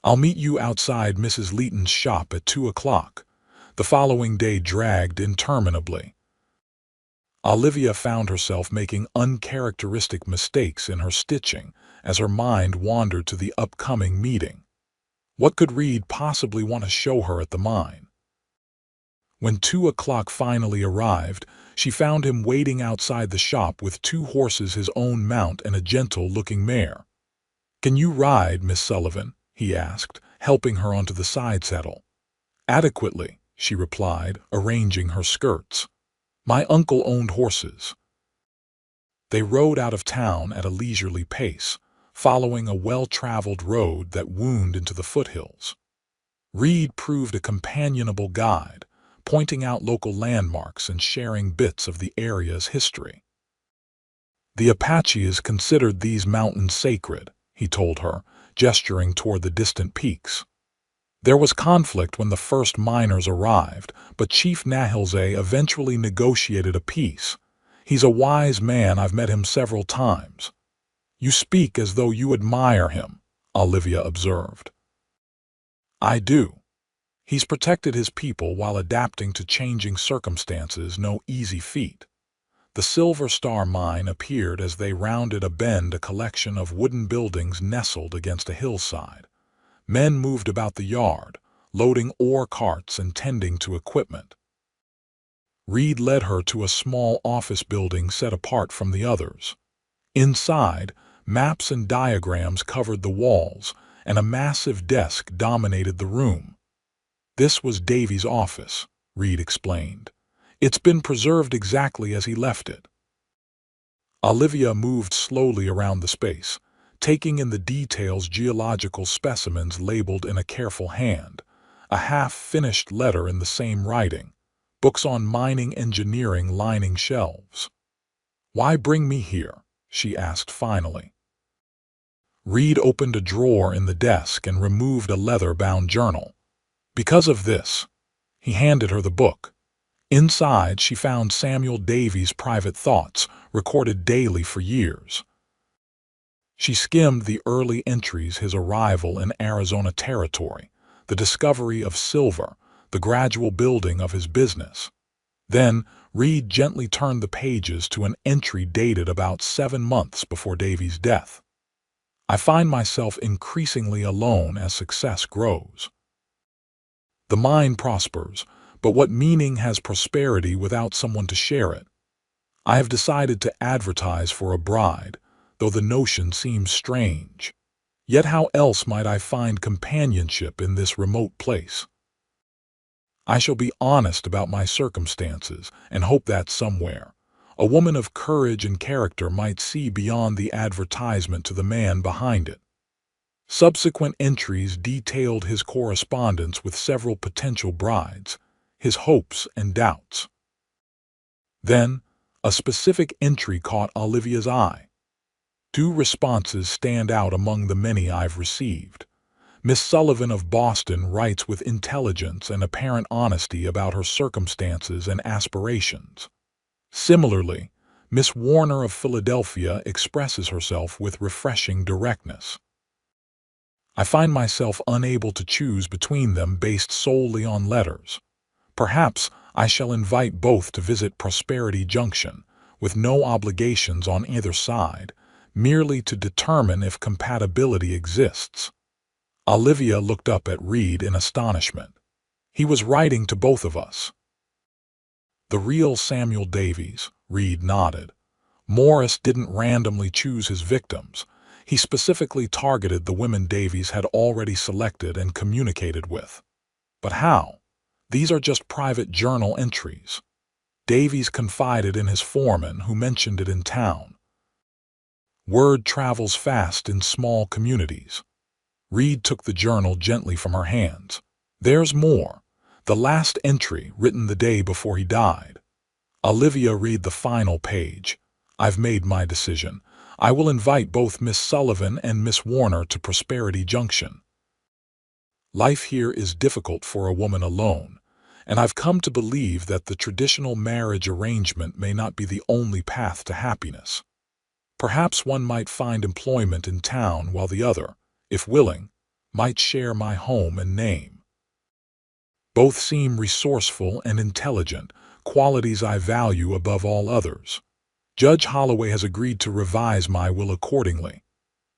I'll meet you outside Mrs. Leeton's shop at 2 o'clock. The following day dragged interminably. Olivia found herself making uncharacteristic mistakes in her stitching as her mind wandered to the upcoming meeting. What could Reed possibly want to show her at the mine? When 2 o'clock finally arrived, she found him waiting outside the shop with 2 horses, his own mount, and a gentle-looking mare. Can you ride, Miss Sullivan? He asked, helping her onto the side saddle. Adequately, she replied, arranging her skirts. My uncle owned horses. They rode out of town at a leisurely pace, following a well-traveled road that wound into the foothills. Reed proved a companionable guide, pointing out local landmarks and sharing bits of the area's history. The Apaches considered these mountains sacred, he told her, gesturing toward the distant peaks. There was conflict when the first miners arrived, but Chief Nahilze eventually negotiated a peace. He's a wise man. I've met him several times. You speak as though you admire him, Olivia observed. I do. He's protected his people while adapting to changing circumstances, no easy feat. The Silver Star Mine appeared as they rounded a bend, a collection of wooden buildings nestled against a hillside. Men moved about the yard, loading ore carts and tending to equipment. Reed led her to a small office building set apart from the others. Inside, maps and diagrams covered the walls, and a massive desk dominated the room. This was Davy's office, Reed explained. It's been preserved exactly as he left it. Olivia moved slowly around the space, taking in the details: geological specimens labeled in a careful hand, a half-finished letter in the same writing, books on mining engineering lining shelves. "Why bring me here?" she asked finally. Reed opened a drawer in the desk and removed a leather-bound journal. "Because of this." He handed her the book. Inside, she found Samuel Davy's private thoughts, recorded daily for years. She skimmed the early entries: his arrival in Arizona Territory, the discovery of silver, the gradual building of his business. Then, Reed gently turned the pages to an entry dated about 7 months before Davy's death. "I find myself increasingly alone as success grows. The mine prospers, but what meaning has prosperity without someone to share it? I have decided to advertise for a bride, though the notion seems strange. Yet how else might I find companionship in this remote place? I shall be honest about my circumstances and hope that somewhere a woman of courage and character might see beyond the advertisement to the man behind it." Subsequent entries detailed his correspondence with several potential brides, his hopes and doubts. Then, a specific entry caught Olivia's eye. "Two responses stand out among the many I've received. Miss Sullivan of Boston writes with intelligence and apparent honesty about her circumstances and aspirations. Similarly, Miss Warner of Philadelphia expresses herself with refreshing directness. I find myself unable to choose between them based solely on letters. Perhaps I shall invite both to visit Prosperity Junction, with no obligations on either side, merely to determine if compatibility exists." Olivia looked up at Reed in astonishment. "He was writing to both of us." "The real Samuel Davies," Reed nodded. "Morris didn't randomly choose his victims. He specifically targeted the women Davies had already selected and communicated with." "But how? These are just private journal entries." Davies confided in his foreman, who mentioned it in town. "Word travels fast in small communities." Reed took the journal gently from her hands. "There's more. The last entry, written the day before he died." Olivia read the final page. "I've made my decision. I will invite both Miss Sullivan and Miss Warner to Prosperity Junction. Life here is difficult for a woman alone, and I've come to believe that the traditional marriage arrangement may not be the only path to happiness. Perhaps one might find employment in town while the other, if willing, might share my home and name. Both seem resourceful and intelligent, qualities I value above all others. Judge Holloway has agreed to revise my will accordingly.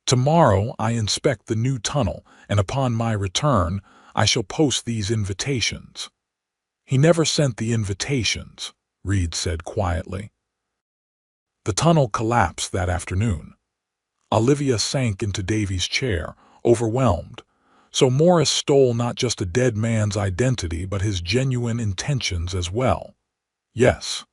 Tomorrow I inspect the new tunnel, and upon my return I shall post these invitations." "He never sent the invitations," Reed said quietly. The tunnel collapsed that afternoon. Olivia sank into Davy's chair, overwhelmed. So Morris stole not just a dead man's identity, but his genuine intentions as well. "Yes.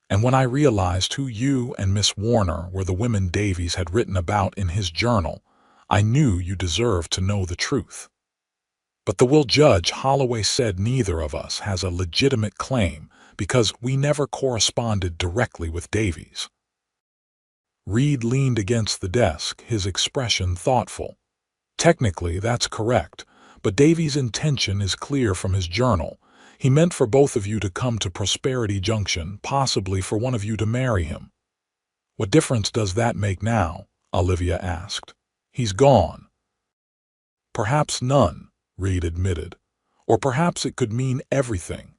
And when I realized who you and Miss Warner were, the women Davies had written about in his journal, I knew you deserved to know the truth. But the will, Judge Holloway said, neither of us has a legitimate claim because we never corresponded directly with Davies." Reed leaned against the desk, his expression thoughtful. "Technically, that's correct, but Davies' intention is clear from his journal. He meant for both of you to come to Prosperity Junction, possibly for one of you to marry him." "What difference does that make now?" Olivia asked. "He's gone." "Perhaps none," Reed admitted. Or perhaps it could mean everything.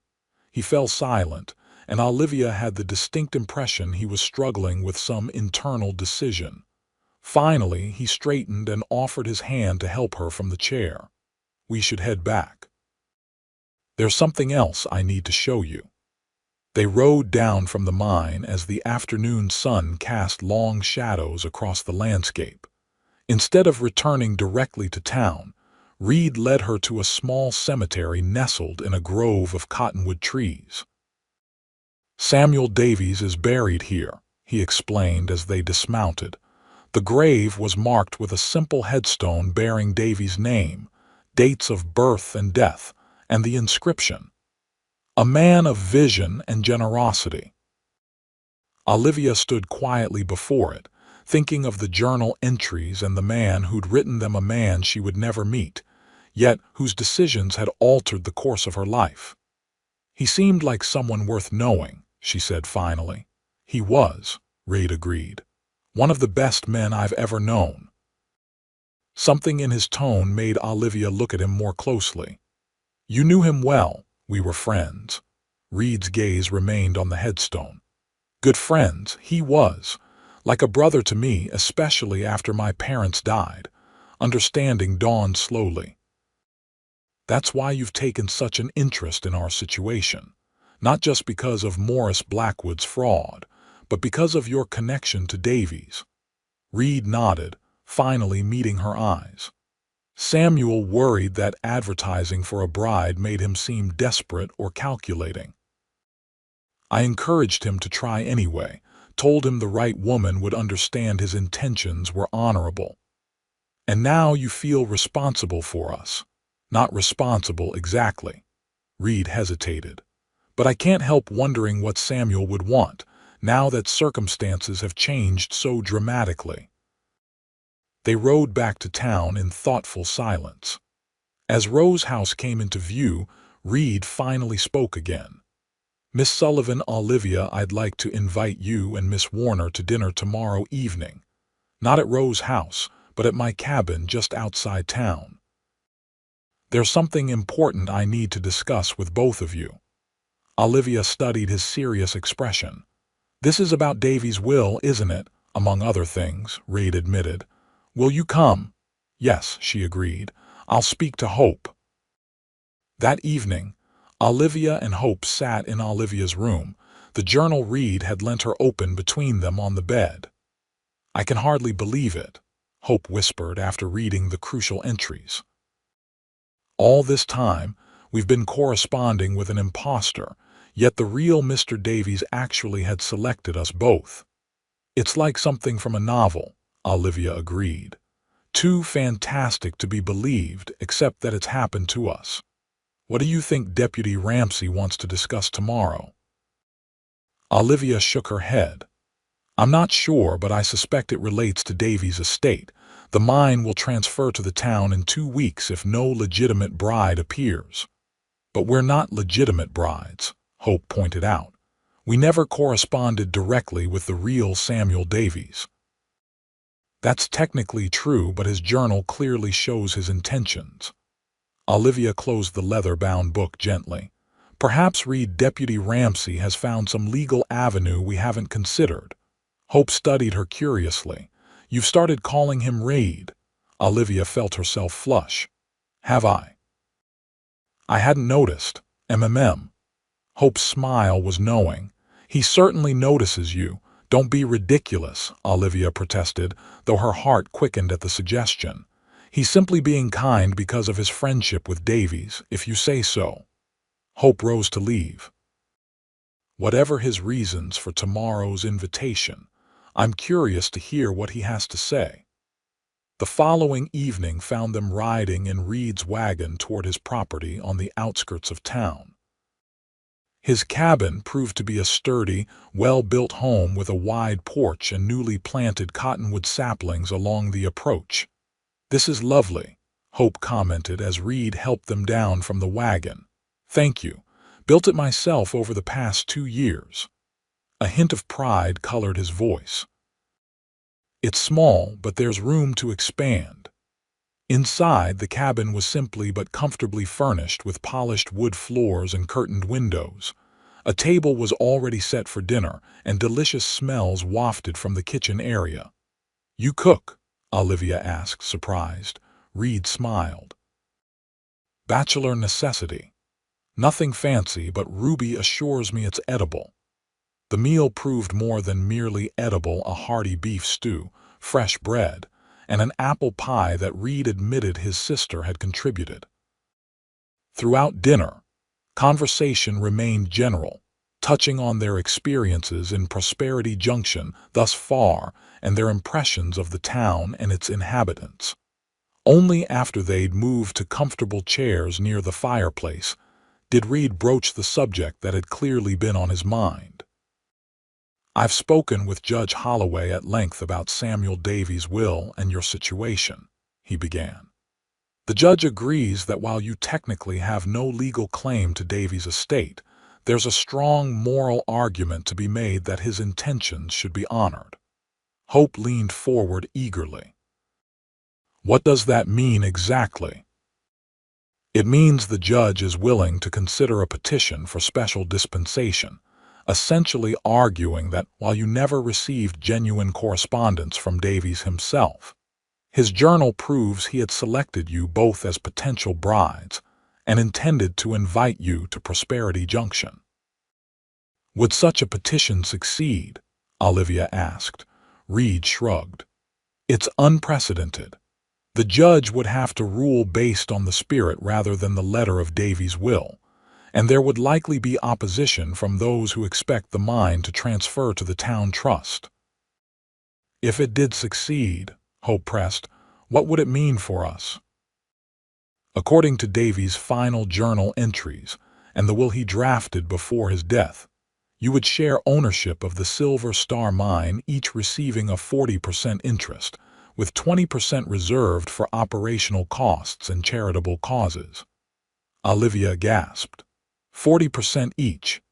He fell silent, and Olivia had the distinct impression he was struggling with some internal decision. Finally, he straightened and offered his hand to help her from the chair. "We should head back. There's something else I need to show you." They rode down from the mine as the afternoon sun cast long shadows across the landscape. Instead of returning directly to town, Reed led her to a small cemetery nestled in a grove of cottonwood trees. "Samuel Davies is buried here," he explained as they dismounted. The grave was marked with a simple headstone bearing Davies' name, dates of birth and death, and the inscription, "A man of vision and generosity." Olivia stood quietly before it, thinking of the journal entries and the man who'd written them, a man she would never meet, yet whose decisions had altered the course of her life. "He seemed like someone worth knowing," she said finally. "He was," Reed agreed. "One of the best men I've ever known." Something in his tone made Olivia look at him more closely. "You knew him well. We were friends." Reed's gaze remained on the headstone. "Good friends, he was. Like a brother to me, especially after my parents died." Understanding dawned slowly. "That's why you've taken such an interest in our situation. Not just because of Morris Blackwood's fraud, but because of your connection to Davies." Reed nodded, finally meeting her eyes. Samuel worried that advertising for a bride made him seem desperate or calculating. "I encouraged him to try anyway, told him the right woman would understand his intentions were honorable." "And now you feel responsible for us." "Not responsible exactly." Reed hesitated. "But I can't help wondering what Samuel would want, now that circumstances have changed so dramatically." They rode back to town in thoughtful silence. As Rose's house came into view, Reed finally spoke again. "Miss Sullivan, Olivia, I'd like to invite you and Miss Warner to dinner tomorrow evening. Not at Rose's house, but at my cabin just outside town. There's something important I need to discuss with both of you." Olivia studied his serious expression. "This is about Davies' will, isn't it?" "Among other things," Reed admitted. "Will you come?" "Yes," she agreed. "I'll speak to Hope." That evening, Olivia and Hope sat in Olivia's room, the journal Reed had lent her open between them on the bed. "I can hardly believe it," Hope whispered after reading the crucial entries. "All this time, we've been corresponding with an imposter, yet the real Mr. Davies actually had selected us both." "It's like something from a novel," Olivia agreed. "Too fantastic to be believed, except that it's happened to us." "What do you think Deputy Ramsey wants to discuss tomorrow?" Olivia shook her head. "I'm not sure, but I suspect it relates to Davies' estate. The mine will transfer to the town in 2 weeks if no legitimate bride appears." "But we're not legitimate brides," Hope pointed out. "We never corresponded directly with the real Samuel Davies." "That's technically true, but his journal clearly shows his intentions." Olivia closed the leather-bound book gently. "Perhaps Deputy Ramsey has found some legal avenue we haven't considered." Hope studied her curiously. "You've started calling him Reed." Olivia felt herself flush. "Have I?" "I hadn't noticed. MMM." Hope's smile was knowing. "He certainly notices you. Don't be ridiculous," Olivia protested, though her heart quickened at the suggestion. "He's simply being kind because of his friendship with Davies, if you say so." Hope rose to leave. "Whatever his reasons for tomorrow's invitation, I'm curious to hear what he has to say." The following evening found them riding in Reed's wagon toward his property on the outskirts of town. His cabin proved to be a sturdy, well-built home with a wide porch and newly planted cottonwood saplings along the approach. "This is lovely," Hope commented as Reed helped them down from the wagon. "Thank you. Built it myself over the past 2 years." A hint of pride colored his voice. "It's small, but there's room to expand." Inside, the cabin was simply but comfortably furnished with polished wood floors and curtained windows. A table was already set for dinner, and delicious smells wafted from the kitchen area. "You cook?" Olivia asked, surprised. Reed smiled. "Bachelor necessity. Nothing fancy, but Ruby assures me it's edible." The meal proved more than merely edible: a hearty beef stew, fresh bread, and an apple pie that Reed admitted his sister had contributed. Throughout dinner, conversation remained general, touching on their experiences in Prosperity Junction thus far and their impressions of the town and its inhabitants. Only after they'd moved to comfortable chairs near the fireplace did Reed broach the subject that had clearly been on his mind. "I've spoken with Judge Holloway at length about Samuel Davies' will and your situation," he began. "The judge agrees that while you technically have no legal claim to Davies' estate, there's a strong moral argument to be made that his intentions should be honored." Hope leaned forward eagerly. "What does that mean exactly?" "It means the judge is willing to consider a petition for special dispensation, essentially arguing that while you never received genuine correspondence from Davies himself, his journal proves he had selected you both as potential brides and intended to invite you to Prosperity Junction." "Would such a petition succeed?" Olivia asked. Reed shrugged. "It's unprecedented. The judge would have to rule based on the spirit rather than the letter of Davies' will, and there would likely be opposition from those who expect the mine to transfer to the town trust." "If it did succeed," Hope pressed, "what would it mean for us?" "According to Davies' final journal entries and the will he drafted before his death, you would share ownership of the Silver Star mine, each receiving a 40% interest, with 20% reserved for operational costs and charitable causes." Olivia gasped. 40% each.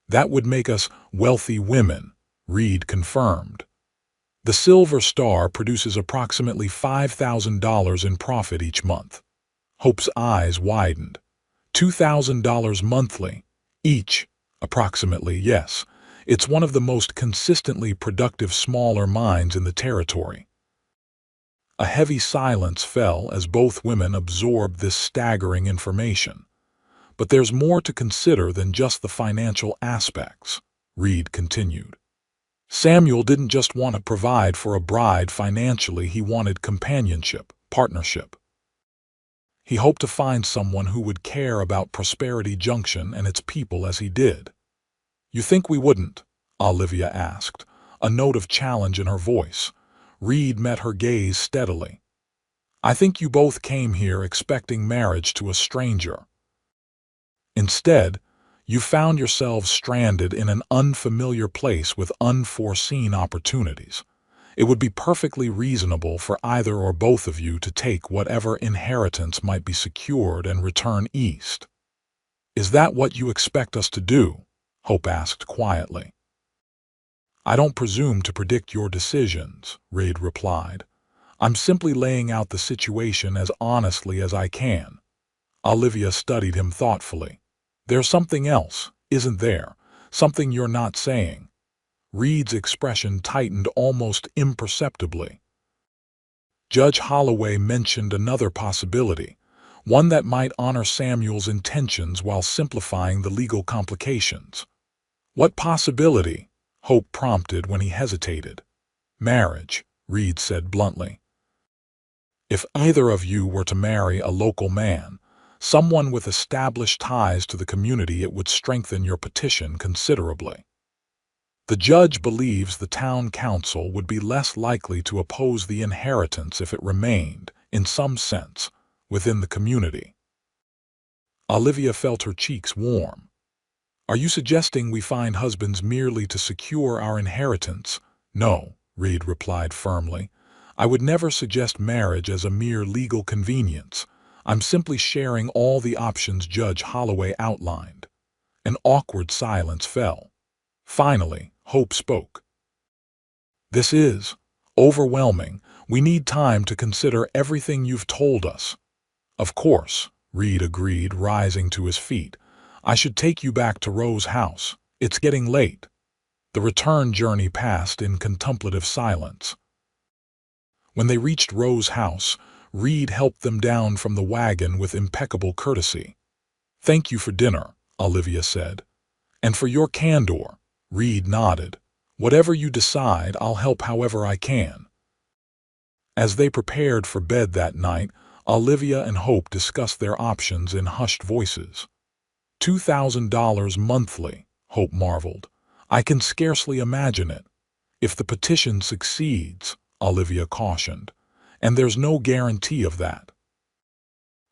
"That would make us wealthy women," Reed confirmed. "The Silver Star produces approximately $5,000 in profit each month." Hope's eyes widened. $2,000 monthly, each, approximately, yes. It's one of the most consistently productive smaller mines in the territory. A heavy silence fell as both women absorbed this staggering information. "But there's more to consider than just the financial aspects," Reed continued. "Samuel didn't just want to provide for a bride financially, he wanted companionship, partnership. He hoped to find someone who would care about Prosperity Junction and its people as he did." "You think we wouldn't?" Olivia asked, a note of challenge in her voice. Reed met her gaze steadily. "I think you both came here expecting marriage to a stranger. Instead, you found yourselves stranded in an unfamiliar place with unforeseen opportunities. It would be perfectly reasonable for either or both of you to take whatever inheritance might be secured and return east." "Is that what you expect us to do?" Hope asked quietly. "I don't presume to predict your decisions," Reed replied. "I'm simply laying out the situation as honestly as I can." Olivia studied him thoughtfully. "There's something else, isn't there? Something you're not saying?" Reed's expression tightened almost imperceptibly. "Judge Holloway mentioned another possibility, one that might honor Samuel's intentions while simplifying the legal complications." "What possibility?" Hope prompted when he hesitated. "Marriage," Reed said bluntly. "If either of you were to marry a local man, someone with established ties to the community, it would strengthen your petition considerably. The judge believes the town council would be less likely to oppose the inheritance if it remained, in some sense, within the community." Olivia felt her cheeks warm. "Are you suggesting we find husbands merely to secure our inheritance?" "No," Reed replied firmly. "I would never suggest marriage as a mere legal convenience. I'm simply sharing all the options Judge Holloway outlined." An awkward silence fell. Finally, Hope spoke. "This is overwhelming. We need time to consider everything you've told us. Of course, Reed agreed, rising to his feet. I should take you back to Rose's house. It's getting late. The return journey passed in contemplative silence. When they reached Rose's house, Reed helped them down from the wagon with impeccable courtesy. Thank you for dinner, Olivia said. And for your candor, Reed nodded. Whatever you decide, I'll help however I can. As they prepared for bed that night, Olivia and Hope discussed their options in hushed voices. $2,000 monthly, Hope marveled. I can scarcely imagine it. If the petition succeeds, Olivia cautioned, and there's no guarantee of that.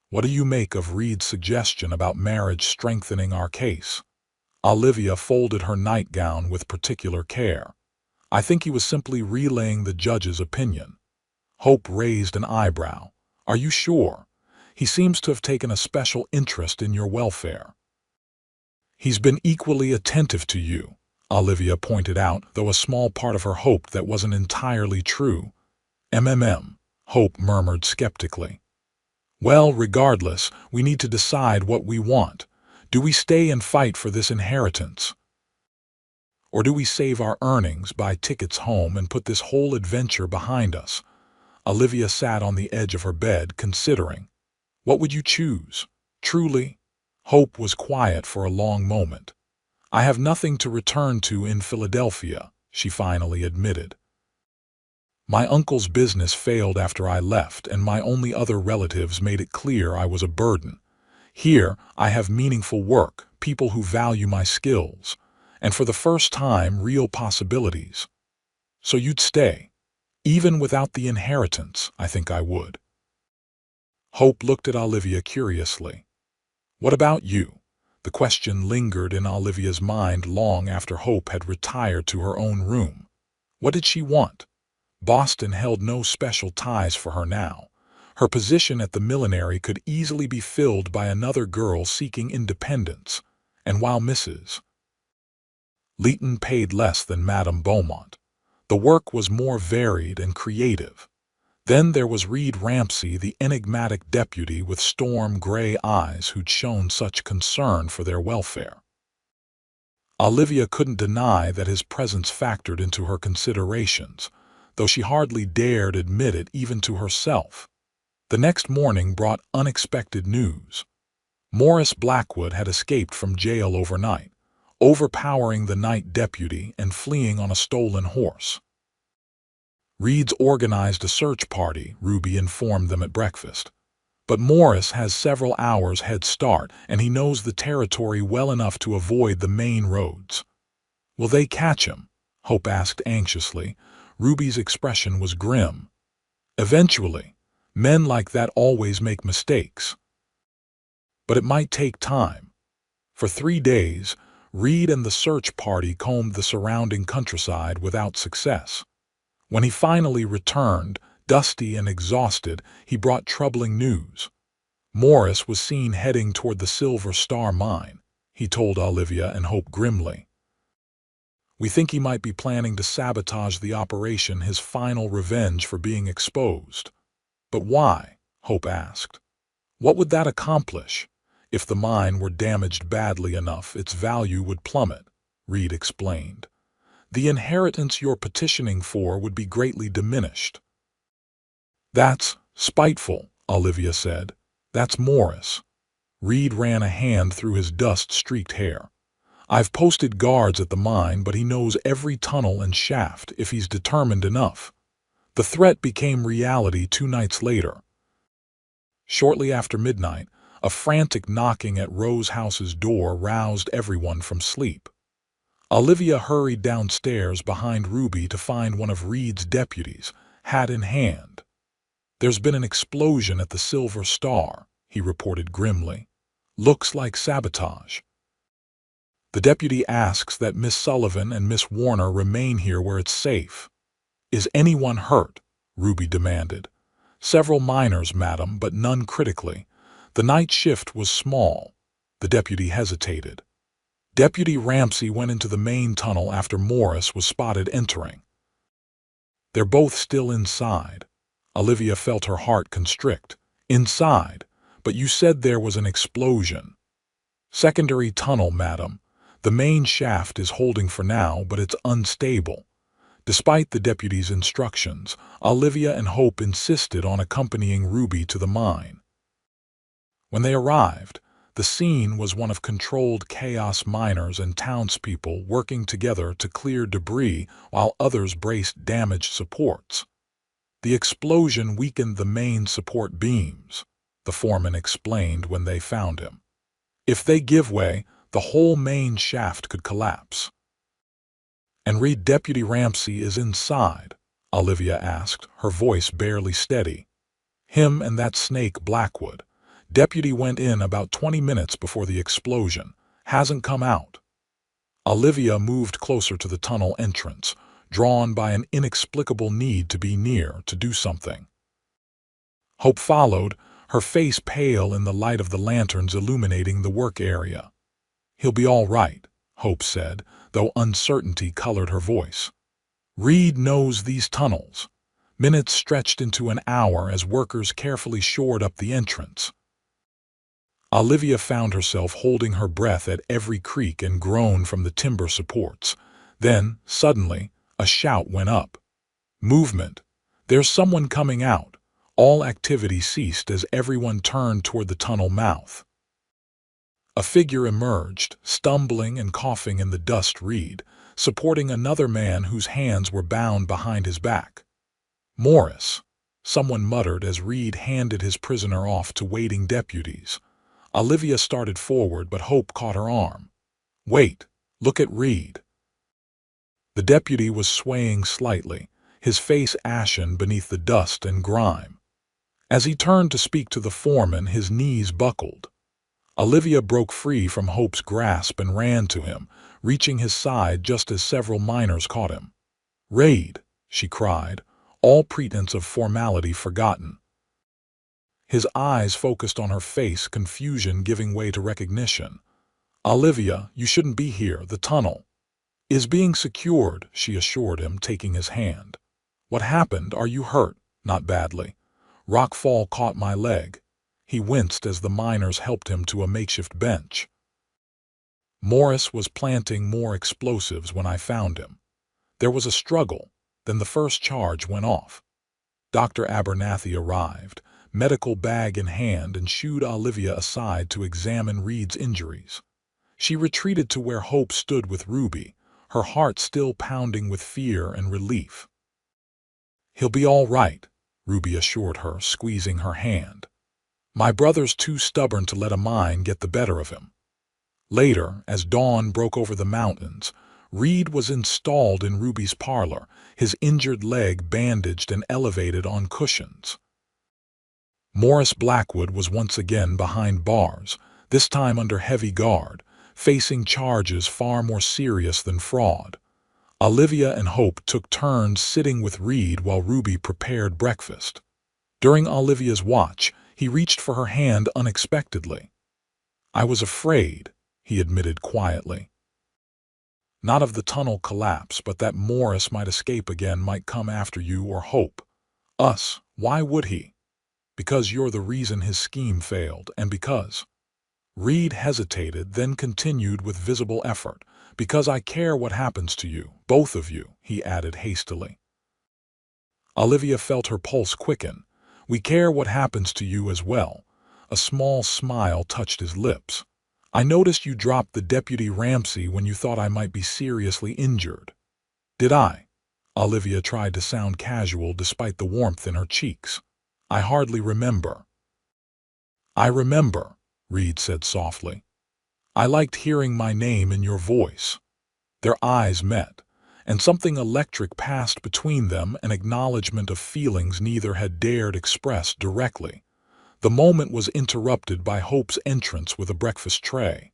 What do you make of Reed's suggestion about marriage strengthening our case? Olivia folded her nightgown with particular care. I think he was simply relaying the judge's opinion. Hope raised an eyebrow. Are you sure? He seems to have taken a special interest in your welfare. He's been equally attentive to you, Olivia pointed out, though a small part of her hoped that wasn't entirely true. Hope murmured skeptically. Well, regardless, we need to decide what we want. Do we stay and fight for this inheritance? Or do we save our earnings, buy tickets home, and put this whole adventure behind us? Olivia sat on the edge of her bed, considering. What would you choose? Truly? Hope was quiet for a long moment. I have nothing to return to in Philadelphia, she finally admitted. My uncle's business failed after I left, and my only other relatives made it clear I was a burden. Here, I have meaningful work, people who value my skills, and for the first time, real possibilities. So you'd stay? Even without the inheritance, I think I would. Hope looked at Olivia curiously. What about you? The question lingered in Olivia's mind long after Hope had retired to her own room. What did she want? Boston held no special ties for her now. Her position at the millinery could easily be filled by another girl seeking independence, and while Mrs. Leighton paid less than Madame Beaumont, the work was more varied and creative. Then there was Reed Ramsay, the enigmatic deputy with storm-gray eyes who'd shown such concern for their welfare. Olivia couldn't deny that his presence factored into her considerations, though she hardly dared admit it even to herself. The next morning brought unexpected news. Morris Blackwood had escaped from jail overnight, overpowering the night deputy and fleeing on a stolen horse. Reed's organized a search party, Ruby informed them at breakfast. But Morris has several hours head start, and he knows the territory well enough to avoid the main roads. Will they catch him? Hope asked anxiously. Ruby's expression was grim. Eventually. Men like that always make mistakes. But it might take time. For 3 days, Reed and the search party combed the surrounding countryside without success. When he finally returned, dusty and exhausted, he brought troubling news. Morris was seen heading toward the Silver Star mine, he told Olivia and Hope grimly. We think he might be planning to sabotage the operation, his final revenge for being exposed. But why? Hope asked. What would that accomplish? If the mine were damaged badly enough, its value would plummet, Reed explained. The inheritance you're petitioning for would be greatly diminished. That's spiteful, Olivia said. That's Morris. Reed ran a hand through his dust-streaked hair. I've posted guards at the mine, but he knows every tunnel and shaft if he's determined enough. The threat became reality 2 nights later. Shortly after midnight, a frantic knocking at Rose House's door roused everyone from sleep. Olivia hurried downstairs behind Ruby to find one of Reed's deputies, hat in hand. There's been an explosion at the Silver Star, he reported grimly. Looks like sabotage. The deputy asks that Miss Sullivan and Miss Warner remain here where it's safe. Is anyone hurt? Ruby demanded. Several miners, madam, but none critically. The night shift was small. The deputy hesitated. Deputy Ramsay went into the main tunnel after Morris was spotted entering. They're both still inside. Olivia felt her heart constrict. Inside, but you said there was an explosion. Secondary tunnel, madam. The main shaft is holding for now, but it's unstable. Despite the deputy's instructions, Olivia and Hope insisted on accompanying Ruby to the mine. When they arrived, the scene was one of controlled chaos. Miners and townspeople working together to clear debris while others braced damaged supports. The explosion weakened the main support beams, the foreman explained when they found him. If they give way, the whole main shaft could collapse. And Reed, Deputy Ramsey is inside, Olivia asked, her voice barely steady. Him and that snake Blackwood. Deputy went in about 20 minutes before the explosion. Hasn't come out. Olivia moved closer to the tunnel entrance, drawn by an inexplicable need to be near to do something. Hope followed, her face pale in the light of the lanterns illuminating the work area. He'll be all right, Hope said, though uncertainty colored her voice. Reed knows these tunnels. Minutes stretched into an hour as workers carefully shored up the entrance. Olivia found herself holding her breath at every creak and groan from the timber supports. Then, suddenly, a shout went up. Movement! There's someone coming out! All activity ceased as everyone turned toward the tunnel mouth. A figure emerged, stumbling and coughing in the dust. Reed, supporting another man whose hands were bound behind his back. Morris, someone muttered as Reed handed his prisoner off to waiting deputies. Olivia started forward, but Hope caught her arm. Wait, look at Reed. The deputy was swaying slightly, his face ashen beneath the dust and grime. As he turned to speak to the foreman, his knees buckled. Olivia broke free from Hope's grasp and ran to him, reaching his side just as several miners caught him. Reed, she cried, all pretense of formality forgotten. His eyes focused on her face, confusion giving way to recognition. Olivia, you shouldn't be here. The tunnel is being secured, she assured him, taking his hand. What happened? Are you hurt? Not badly. Rockfall caught my leg. He winced as the miners helped him to a makeshift bench. Morris was planting more explosives when I found him. There was a struggle, then the first charge went off. Dr. Abernathy arrived, medical bag in hand, and shooed Olivia aside to examine Reed's injuries. She retreated to where Hope stood with Ruby, her heart still pounding with fear and relief. He'll be all right, Ruby assured her, squeezing her hand. My brother's too stubborn to let a mine get the better of him. Later, as dawn broke over the mountains, Reed was installed in Ruby's parlor, his injured leg bandaged and elevated on cushions. Morris Blackwood was once again behind bars, this time under heavy guard, facing charges far more serious than fraud. Olivia and Hope took turns sitting with Reed while Ruby prepared breakfast. During Olivia's watch, he reached for her hand unexpectedly. I was afraid, he admitted quietly. Not of the tunnel collapse, but that Morris might escape again, might come after you or Hope. Us. Why would he? Because you're the reason his scheme failed, and because... Reed hesitated, then continued with visible effort. Because I care what happens to you, both of you, he added hastily. Olivia felt her pulse quicken. We care what happens to you as well. A small smile touched his lips. I noticed you dropped the Deputy Ramsey when you thought I might be seriously injured. Did I? Olivia tried to sound casual despite the warmth in her cheeks. I hardly remember. I remember, Reed said softly. I liked hearing my name in your voice. Their eyes met, and something electric passed between them, an acknowledgement of feelings neither had dared express directly. The moment was interrupted by Hope's entrance with a breakfast tray.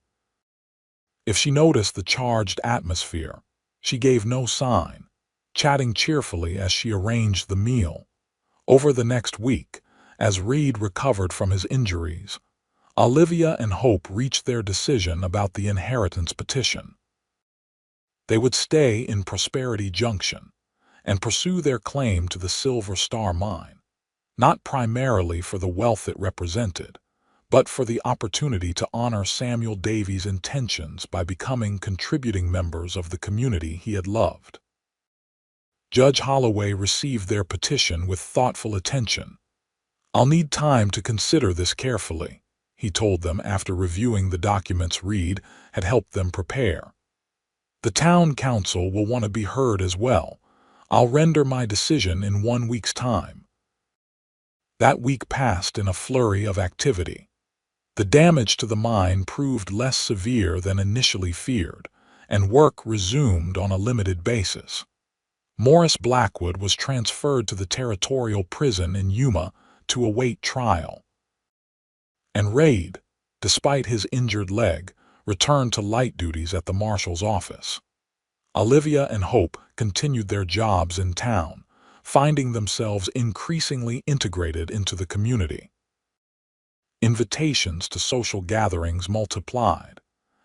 If she noticed the charged atmosphere, she gave no sign, chatting cheerfully as she arranged the meal. Over the next week, as Reed recovered from his injuries, Olivia and Hope reached their decision about the inheritance petition. They would stay in Prosperity Junction and pursue their claim to the Silver Star Mine. not primarily for the wealth it represented, but for the opportunity to honor Samuel Davies' intentions by becoming contributing members of the community he had loved. Judge Holloway received their petition with thoughtful attention. "I'll need time to consider this carefully," he told them after reviewing the documents Reed had helped them prepare. "The town council will want to be heard as well. I'll render my decision in 1 week's time." That week passed in a flurry of activity. The damage to the mine proved less severe than initially feared, and work resumed on a limited basis. Morris Blackwood was transferred to the territorial prison in Yuma to await trial. And Reed, despite his injured leg, returned to light duties at the marshal's office. Olivia and Hope continued their jobs in town, finding themselves increasingly integrated into the community. Invitations to social gatherings multiplied,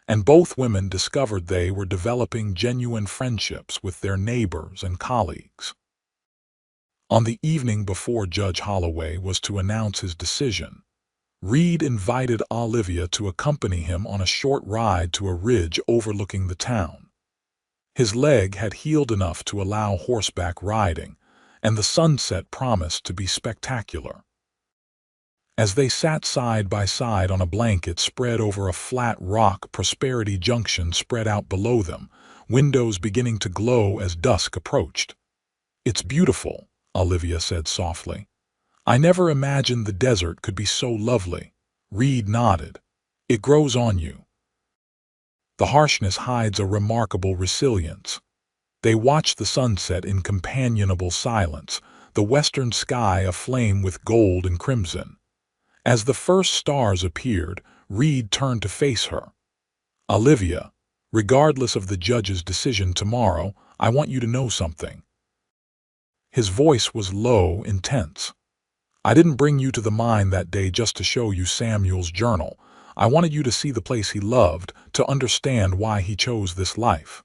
and both women discovered they were developing genuine friendships with their neighbors and colleagues. On the evening before Judge Holloway was to announce his decision, Reed invited Olivia to accompany him on a short ride to a ridge overlooking the town. His leg had healed enough to allow horseback riding, and the sunset promised to be spectacular. As they sat side by side on a blanket spread over a flat rock, Prosperity Junction spread out below them, windows beginning to glow as dusk approached. "It's beautiful," Olivia said softly. "I never imagined the desert could be so lovely." Reed nodded. "It grows on you." The harshness hides a remarkable resilience. They watched the sunset in companionable silence, the western sky aflame with gold and crimson. As the first stars appeared, Reed turned to face her. "Olivia, regardless of the judge's decision tomorrow, I want you to know something." His voice was low, intense. "I didn't bring you to the mine that day just to show you Samuel's journal. I wanted you to see the place he loved, to understand why he chose this life."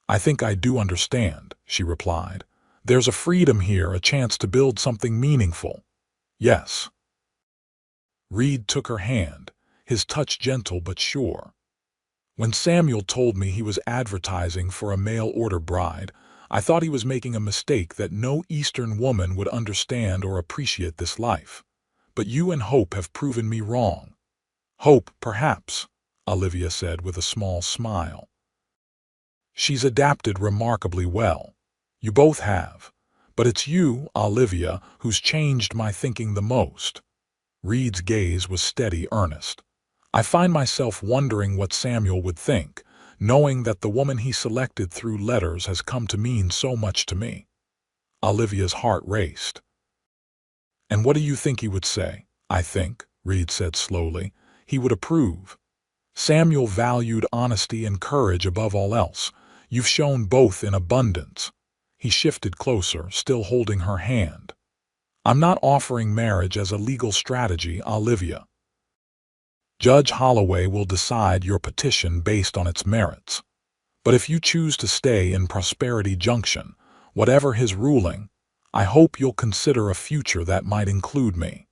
"I think I do understand," she replied. "There's a freedom here, a chance to build something meaningful." "Yes." Reed took her hand, his touch gentle but sure. "When Samuel told me he was advertising for a mail-order bride, I thought he was making a mistake, that no Eastern woman would understand or appreciate this life. But you and Hope have proven me wrong." "Hope, perhaps," Olivia said with a small smile. "She's adapted remarkably well. You both have. But it's you, Olivia, who's changed my thinking the most." Reed's gaze was steady, earnest. "I find myself wondering what Samuel would think, knowing that the woman he selected through letters has come to mean so much to me." Olivia's heart raced. "And what do you think he would say?" "I think," Reed said slowly, "he would approve. Samuel valued honesty and courage above all else. You've shown both in abundance." He shifted closer, still holding her hand. "I'm not offering marriage as a legal strategy, Olivia. Judge Holloway will decide your petition based on its merits. But if you choose to stay in Prosperity Junction, whatever his ruling, I hope you'll consider a future that might include me."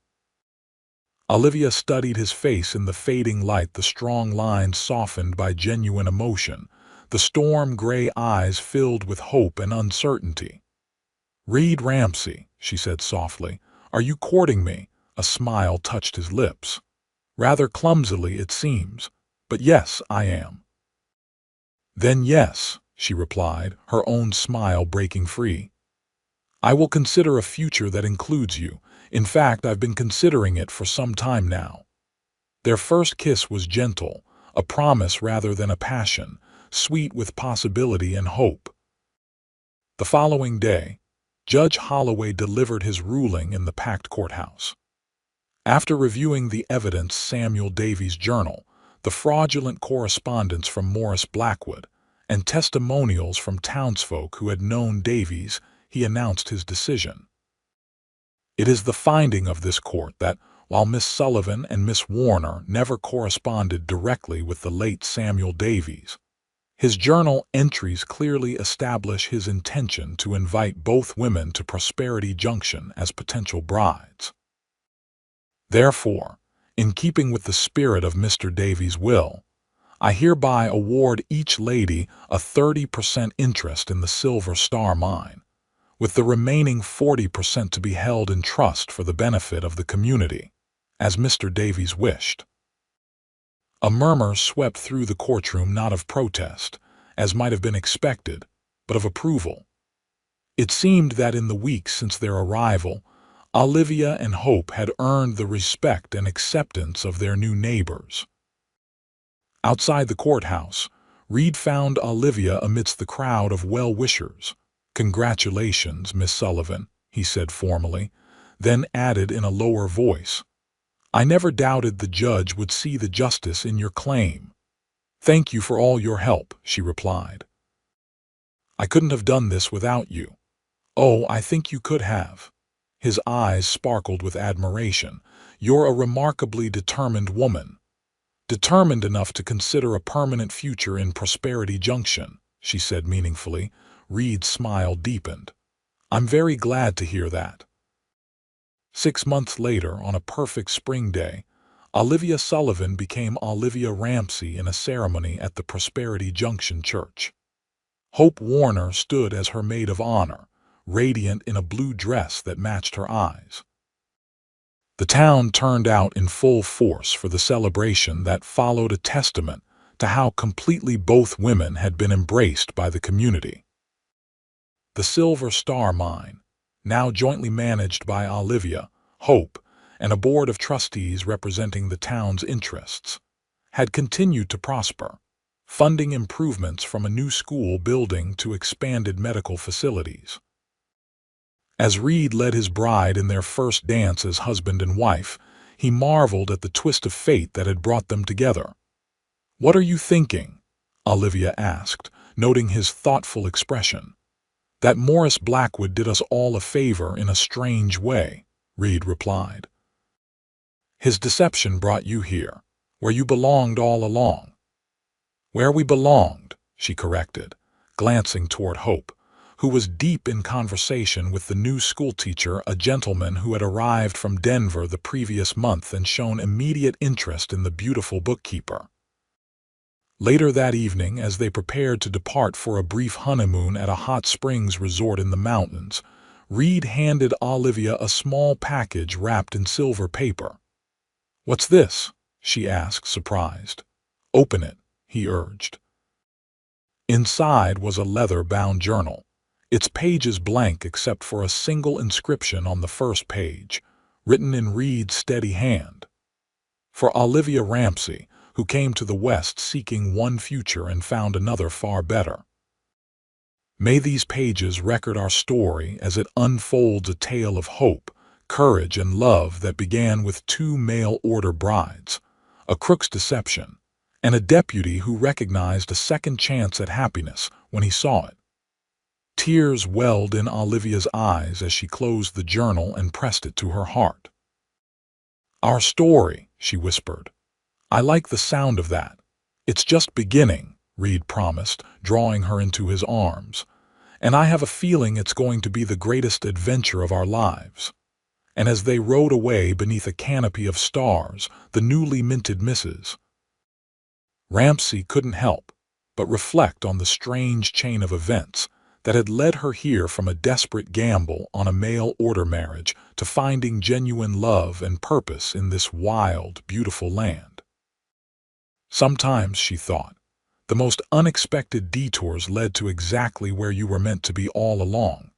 Olivia studied his face in the fading light, the strong lines softened by genuine emotion, the storm-gray eyes filled with hope and uncertainty. "Reed Ramsey," she said softly, "are you courting me?" A smile touched his lips. "Rather clumsily, it seems. But yes, I am." "Then yes," she replied, her own smile breaking free. "I will consider a future that includes you. In fact, I've been considering it for some time now." Their first kiss was gentle, a promise rather than a passion, sweet with possibility and hope. The following day, Judge Holloway delivered his ruling in the packed courthouse. After reviewing the evidence, Samuel Davies' journal, the fraudulent correspondence from Morris Blackwood, and testimonials from townsfolk who had known Davies, he announced his decision. "It is the finding of this court that, while Miss Sullivan and Miss Warner never corresponded directly with the late Samuel Davies, His journal entries clearly establish his intention to invite both women to Prosperity Junction as potential brides. Therefore, in keeping with the spirit of Mr. Davies' will, I hereby award each lady a 30% interest in the Silver Star Mine, with the remaining 40% to be held in trust for the benefit of the community, as Mr. Davies wished. A murmur swept through the courtroom, not of protest, as might have been expected, but of approval. It seemed that in the weeks since their arrival, Olivia and Hope had earned the respect and acceptance of their new neighbors. Outside the courthouse, Reed found Olivia amidst the crowd of well-wishers. "Congratulations, Miss Sullivan," he said formally, then added in a lower voice, "I never doubted the judge would see the justice in your claim." "Thank you for all your help," she replied. "I couldn't have done this without you." "Oh, I think you could have." His eyes sparkled with admiration. "You're a remarkably determined woman." "Determined enough to consider a permanent future in Prosperity Junction," she said meaningfully. Reed's smile deepened. "I'm very glad to hear that." 6 months later, on a perfect spring day, Olivia Sullivan became Olivia Ramsey in a ceremony at the Prosperity Junction Church. Hope Warner stood as her maid of honor, radiant in a blue dress that matched her eyes. The town turned out in full force for the celebration that followed, a testament to how completely both women had been embraced by the community. The Silver Star Mine, now jointly managed by Olivia, Hope, and a board of trustees representing the town's interests, had continued to prosper, funding improvements from a new school building to expanded medical facilities. As Reed led his bride in their first dance as husband and wife, he marveled at the twist of fate that had brought them together. "What are you thinking?" Olivia asked, noting his thoughtful expression. "That Morris Blackwood did us all a favor in a strange way," Reed replied. "His deception brought you here, where you belonged all along." "Where we belonged," she corrected, glancing toward Hope, who was deep in conversation with the new schoolteacher, a gentleman who had arrived from Denver the previous month and shown immediate interest in the beautiful bookkeeper. Later that evening, as they prepared to depart for a brief honeymoon at a hot springs resort in the mountains, Reed handed Olivia a small package wrapped in silver paper. "What's this?" she asked, surprised. "Open it," he urged. Inside was a leather-bound journal, its pages blank except for a single inscription on the first page, written in Reed's steady hand. "For Olivia Ramsey, who came to the West seeking one future and found another far better. May these pages record our story as it unfolds, a tale of hope, courage, and love that began with 2 mail-order brides, a crook's deception, and a deputy who recognized a second chance at happiness when he saw it." Tears welled in Olivia's eyes as she closed the journal and pressed it to her heart. "Our story," she whispered. "I like the sound of that." "It's just beginning," Reed promised, drawing her into his arms. "And I have a feeling it's going to be the greatest adventure of our lives." And as they rode away beneath a canopy of stars, the newly minted Mrs. Ramsey couldn't help but reflect on the strange chain of events that had led her here, from a desperate gamble on a mail-order marriage to finding genuine love and purpose in this wild, beautiful land. Sometimes, she thought, the most unexpected detours led to exactly where you were meant to be all along.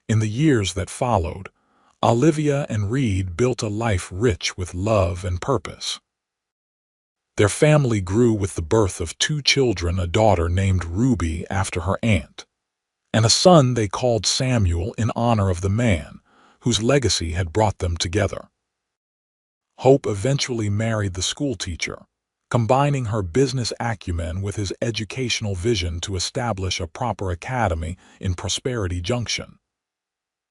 In the years that followed, Olivia and Reed built a life rich with love and purpose. Their family grew with the birth of 2 children, a daughter named Ruby after her aunt, and a son they called Samuel in honor of the man whose legacy had brought them together. Hope eventually married the schoolteacher, combining her business acumen with his educational vision to establish a proper academy in Prosperity Junction.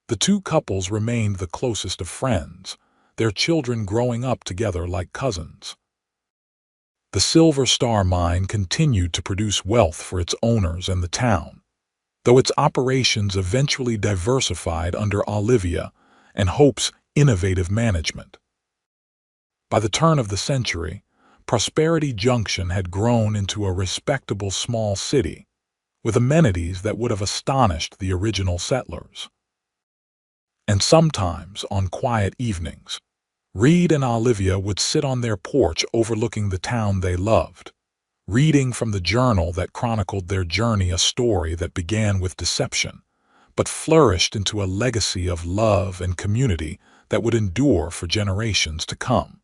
The 2 couples remained the closest of friends, their children growing up together like cousins. The Silver Star Mine continued to produce wealth for its owners and the town, though its operations eventually diversified under Olivia and Hope's innovative management. By the turn of the century, Prosperity Junction had grown into a respectable small city, with amenities that would have astonished the original settlers. And sometimes, on quiet evenings, Reed and Olivia would sit on their porch overlooking the town they loved, reading from the journal that chronicled their journey, a story that began with deception, but flourished into a legacy of love and community that would endure for generations to come.